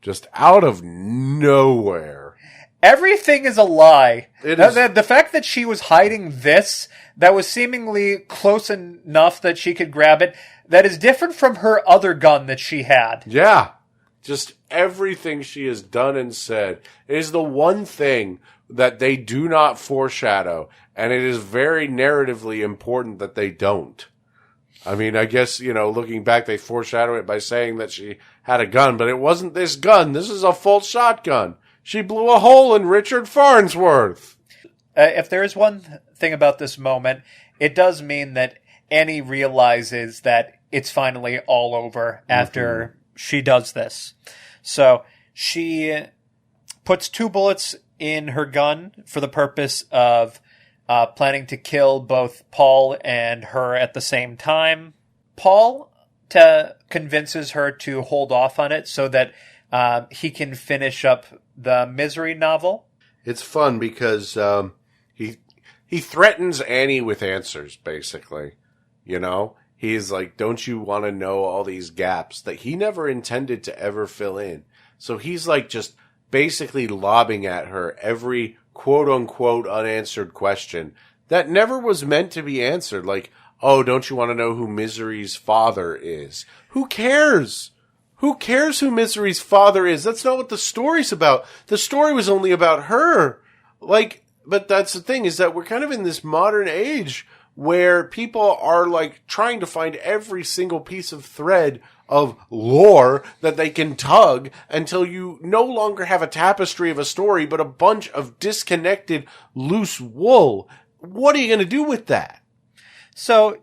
Just out of nowhere. Everything is a lie. The fact that she was hiding this, that was seemingly close enough that she could grab it, that is different from her other gun that she had. Yeah. Just everything she has done and said is the one thing that they do not foreshadow, and it is very narratively important that they don't. I mean, I guess, looking back, they foreshadow it by saying that she had a gun, but it wasn't this gun. This is a full shotgun. She blew a hole in Richard Farnsworth. If there is one thing about this moment, it does mean that Annie realizes that it's finally all over after she does this. So she puts 2 bullets in her gun for the purpose of planning to kill both Paul and her at the same time. Paul convinces her to hold off on it so that he can finish up the Misery novel. It's fun because he threatens Annie with answers, basically. He's like, don't you want to know all these gaps that he never intended to ever fill in? So he's like just basically lobbing at her every quote-unquote unanswered question that never was meant to be answered. Like, oh, don't you want to know who Misery's father is? Who cares? Who cares who Misery's father is? That's not what the story's about. The story was only about her. But that's the thing, is that we're kind of in this modern age where people are trying to find every single piece of thread of lore that they can tug until you no longer have a tapestry of a story, but a bunch of disconnected loose wool. What are you going to do with that? So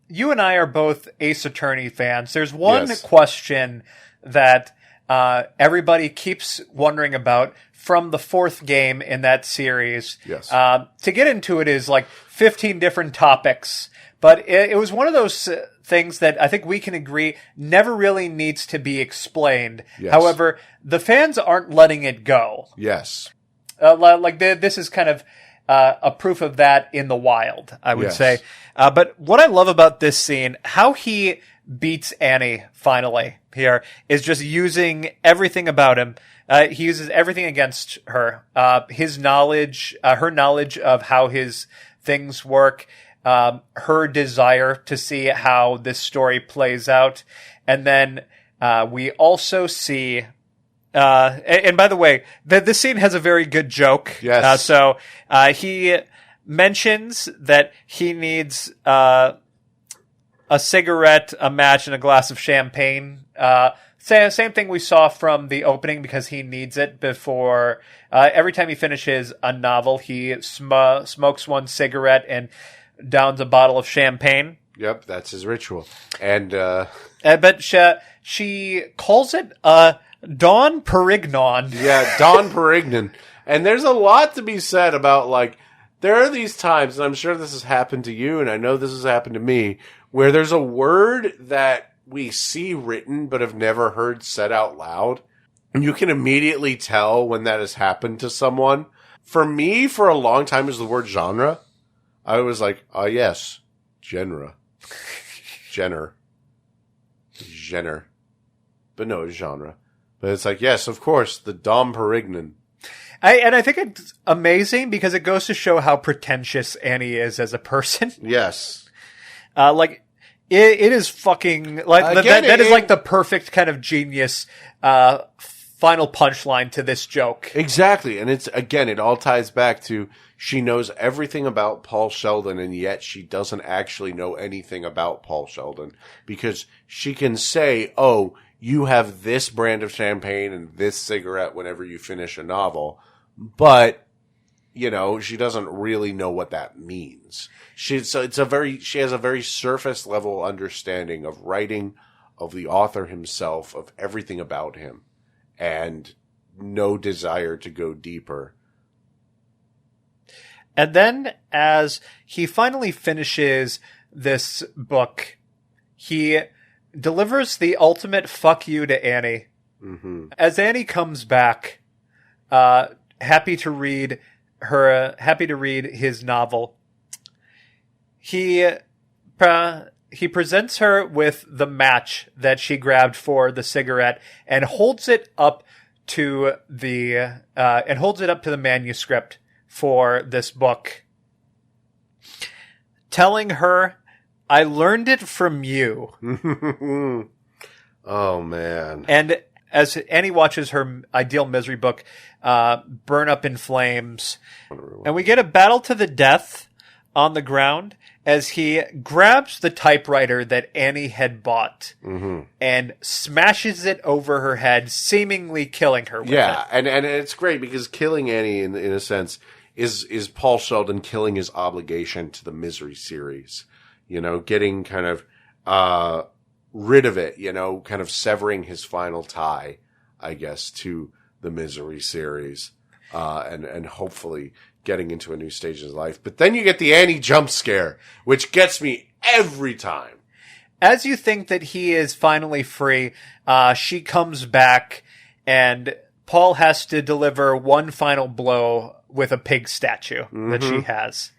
you and I are both Ace Attorney fans. There's one question that everybody keeps wondering about from the 4th game in that series. Yes. To get into it is 15 different topics. But it was one of those things that I think we can agree never really needs to be explained. Yes. However, the fans aren't letting it go. Yes. This is kind of a proof of that in the wild, I would say. But what I love about this scene, how he beats Annie finally here, is just using everything about him. He uses everything against her. His knowledge, her knowledge of how his things work, her desire to see how this story plays out. And then we also see... and by the way, this scene has a very good joke. Yes. So he mentions that he needs a cigarette, a match, and a glass of champagne. Same thing we saw from the opening, because he needs it before. Every time he finishes a novel, he smokes one cigarette and downs a bottle of champagne. Yep, that's his ritual. And But she calls it Dawn Perignon. yeah, Don Perignon. And there's a lot to be said about, like, there are these times, and I'm sure this has happened to you, and I know this has happened to me, where there's a word that we see written but have never heard said out loud. And you can immediately tell when that has happened to someone. For me, for a long time, it was the word genre. I was like, yes, genre. Jenner. But no, it's genre. But it's like, yes, of course, the Dom Perignon. And I think it's amazing because it goes to show how pretentious Annie is as a person. Yes. Like, it is fucking, like, Again, that is like the perfect kind of genius, final punchline to this joke. Exactly. And it's, again, it all ties back to she knows everything about Paul Sheldon, and yet she doesn't actually know anything about Paul Sheldon because she can say, oh, you have this brand of champagne and this cigarette whenever you finish a novel. But, you know, she doesn't really know what that means. She has a very surface level understanding of writing, of the author himself, of everything about him, and no desire to go deeper. And then as he finally finishes this book, he delivers the ultimate fuck you to Annie. Mm-hmm. As Annie comes back, happy to read his novel, he presents her with the match that she grabbed for the cigarette and holds it up to the manuscript for this book, telling her, I learned it from you. Oh, man. And as Annie watches her ideal misery book burn up in flames, and we get a battle to the death on the ground as he grabs the typewriter that Annie had bought and smashes it over her head, seemingly killing her with it. And it's great because killing Annie, in a sense, is Paul Sheldon killing his obligation to the Misery series. You know, getting kind of rid of it, you know, kind of severing his final tie, I guess, to the Misery series, and hopefully getting into a new stage of his life. But then you get the Annie jump scare, which gets me every time. As you think that he is finally free, she comes back and Paul has to deliver one final blow with a pig statue that she has.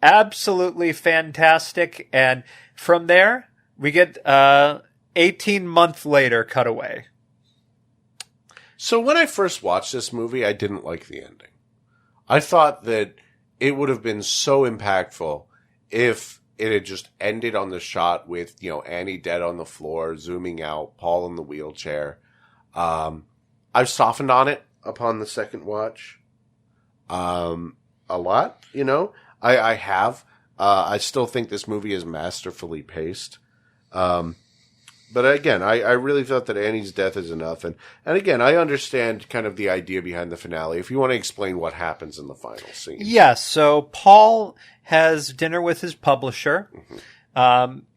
Absolutely fantastic. And from there, we get 18 months later cutaway. So when I first watched this movie, I didn't like the ending. I thought that it would have been so impactful if it had just ended on the shot with, you know, Annie dead on the floor, zooming out, Paul in the wheelchair. I've softened on it upon the second watch. A lot, you know. I have. I still think this movie is masterfully paced. But again, I really thought that Annie's death is enough. And again, I understand kind of the idea behind the finale. If you want to explain what happens in the final scene. Yes. So Paul has dinner with his publisher.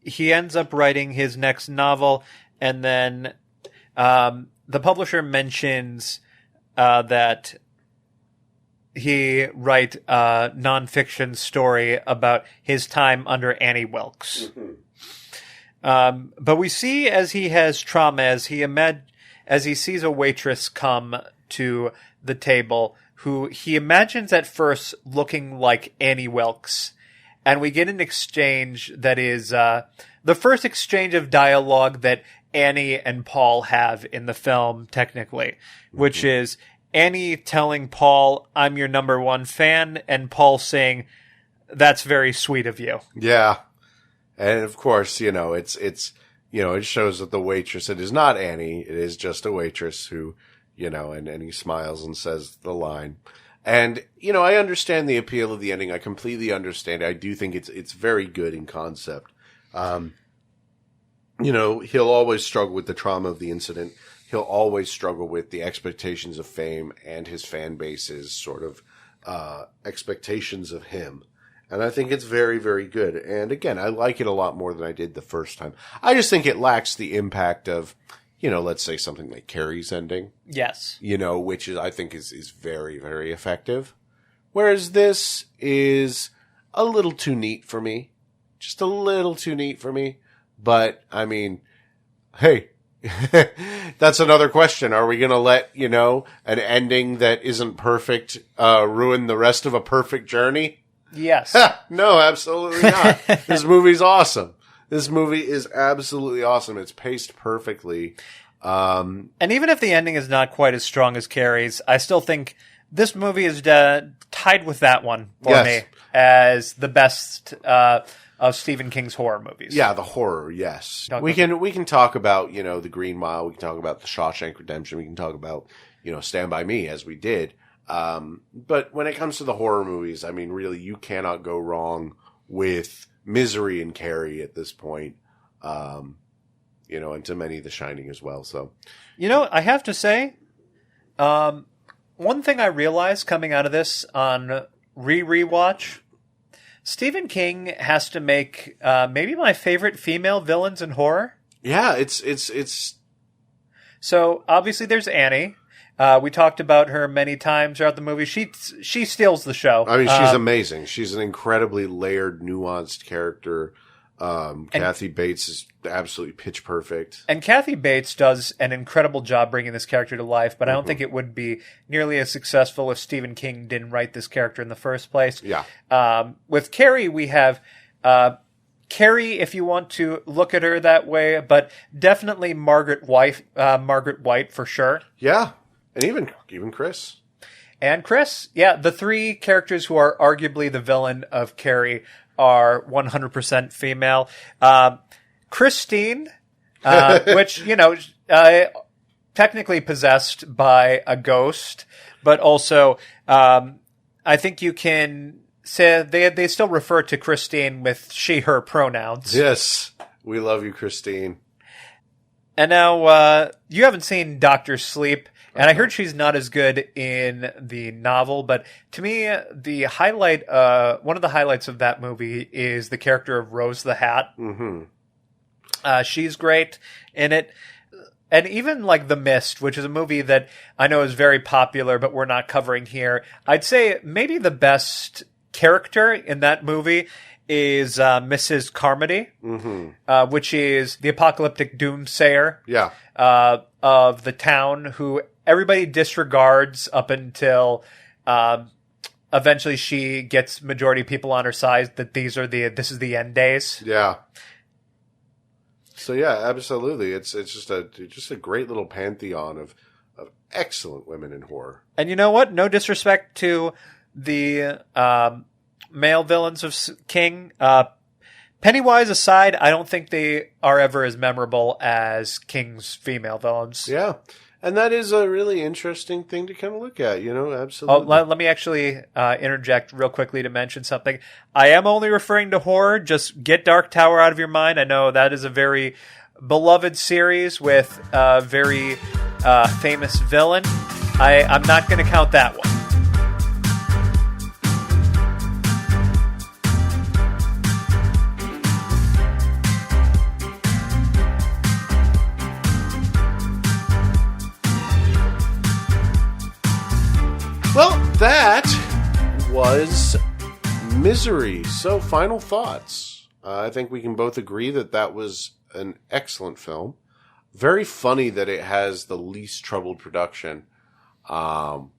He ends up writing his next novel. And then the publisher mentions that he write a nonfiction story about his time under Annie Wilkes. But we see as he has trauma, as he sees a waitress come to the table who he imagines at first looking like Annie Wilkes. And we get an exchange that is the first exchange of dialogue that Annie and Paul have in the film, technically, which is Annie telling Paul, I'm your number one fan, and Paul saying, that's very sweet of you. Yeah. And of course, you know, it's, you know, it shows that the waitress, it is not Annie. It is just a waitress who, you know, and he smiles and says the line. And, you know, I understand the appeal of the ending. I completely understand it. I do think it's very good in concept. You know, he'll always struggle with the trauma of the incident. He'll always struggle with the expectations of fame and his fan base's sort of expectations of him. And I think it's very, very good. And again, I like it a lot more than I did the first time. I just think it lacks the impact of, let's say something like Carrie's ending. Yes. Which I think is very, very effective. Whereas this is a little too neat for me. Just a little too neat for me. But, I mean, hey, that's another question. Are we going to let, an ending that isn't perfect ruin the rest of a perfect journey? Yes. No, absolutely not. This movie's awesome. This movie is absolutely awesome. It's paced perfectly. And even if the ending is not quite as strong as Carrie's, I still think this movie is tied with that one for me as the best of Stephen King's horror movies. Yeah, the horror, yes. We can talk about, the Green Mile. We can talk about the Shawshank Redemption. We can talk about, Stand By Me, as we did. But when it comes to the horror movies, I mean, really, you cannot go wrong with Misery and Carrie at this point. And to many, The Shining as well. So, I have to say, one thing I realized coming out of this on rewatch, Stephen King has to make maybe my favorite female villains in horror. Yeah, it's. So obviously there's Annie. We talked about her many times throughout the movie. She steals the show. I mean, she's amazing. She's an incredibly layered, nuanced character. Kathy Bates is absolutely pitch perfect. And Kathy Bates does an incredible job bringing this character to life, but I don't think it would be nearly as successful if Stephen King didn't write this character in the first place. Yeah. With Carrie, we have Carrie, if you want to look at her that way, but definitely Margaret White for sure. Yeah. And even Chris. And Chris. Yeah, the three characters who are arguably the villain of Carrie are 100% female. Christine, which, technically possessed by a ghost, but also, I think you can say they still refer to Christine with she, her pronouns. Yes. We love you, Christine. And now, you haven't seen Dr. Sleep. And I heard she's not as good in the novel, but to me, one of the highlights of that movie is the character of Rose the Hat. Mm-hmm. She's great in it. And even like The Mist, which is a movie that I know is very popular, but we're not covering here. I'd say maybe the best character in that movie is Mrs. Carmody, which is the apocalyptic doomsayer of the town who everybody disregards up until eventually she gets majority of people on her side that this is the end days. Yeah. So yeah, absolutely. It's just a great little pantheon of excellent women in horror. And you know what? No disrespect to the male villains of King. Pennywise aside, I don't think they are ever as memorable as King's female villains. Yeah. And that is a really interesting thing to kind of look at, absolutely. Oh, let me actually interject real quickly to mention something. I am only referring to horror. Just get Dark Tower out of your mind. I know that is a very beloved series with a very famous villain. I'm not going to count that one. Well, that was Misery. So, final thoughts. I think we can both agree that was an excellent film. Very funny that it has the least troubled production. I'm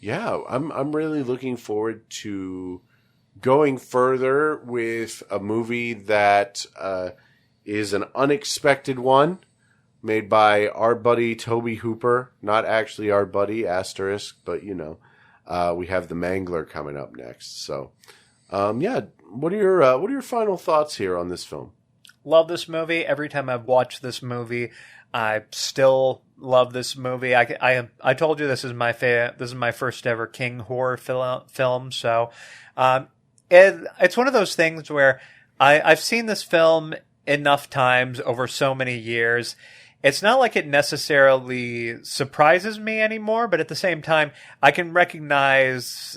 really looking forward to going further with a movie that is an unexpected one. Made by our buddy Toby Hooper, not actually our buddy asterisk, but we have The Mangler coming up next. So, what are your final thoughts here on this film? Love this movie. Every time I've watched this movie, I still love this movie. I told you this is my first ever King horror film. So, it's one of those things where I've seen this film enough times over so many years. It's not like it necessarily surprises me anymore, but at the same time, I can recognize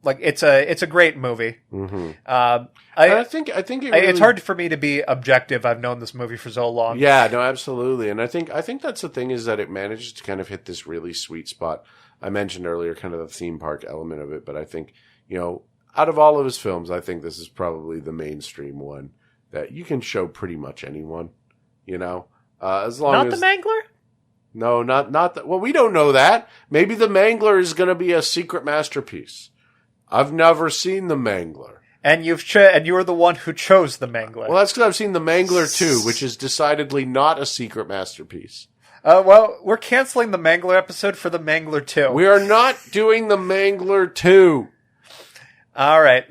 it's a great movie. Mm-hmm. I think it really, it's hard for me to be objective. I've known this movie for so long. Yeah, no, absolutely. And I think that's the thing, is that it manages to kind of hit this really sweet spot. I mentioned earlier kind of the theme park element of it, but I think, out of all of his films, I think this is probably the mainstream one that you can show pretty much anyone, as long as... Not the Mangler? No, not that. Well, we don't know that. Maybe the Mangler is going to be a secret masterpiece. I've never seen the Mangler. And and you were the one who chose the Mangler. Well, that's because I've seen the Mangler 2, which is decidedly not a secret masterpiece. Well, we're canceling the Mangler episode for the Mangler 2. We are not doing the Mangler 2. All right.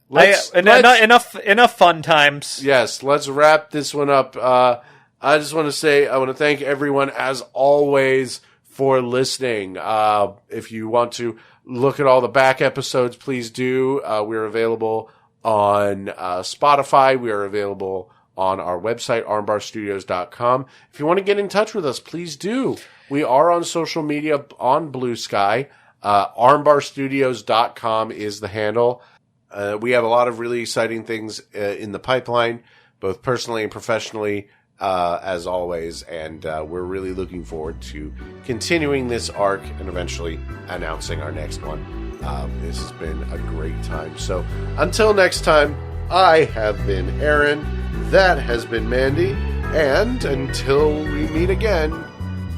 Enough fun times. Yes, let's wrap this one up. I just want to say, I want to thank everyone, as always, for listening. If you want to look at all the back episodes, please do. We're available on Spotify. We are available on our website, armbarstudios.com. If you want to get in touch with us, please do. We are on social media on Blue Sky. Armbarstudios.com is the handle. We have a lot of really exciting things in the pipeline, both personally and professionally, as always, and we're really looking forward to continuing this arc and eventually announcing our next one. This has been a great time. So until next time, I have been Aaron, that has been Mandy, and until we meet again...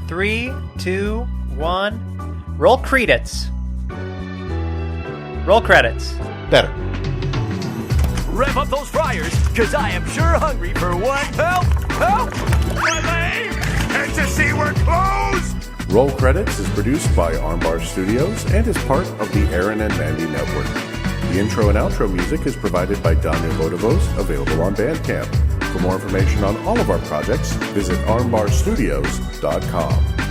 3, 2, 1... Roll credits. Roll credits. Better. Rev up those fryers, because I am sure hungry for one. Help! Help! My leg! Can't you see we're closed? Roll Credits is produced by Armbar Studios and is part of the Aaron and Mandy Network. The intro and outro music is provided by Daniel Vodovos, available on Bandcamp. For more information on all of our projects, visit armbarstudios.com.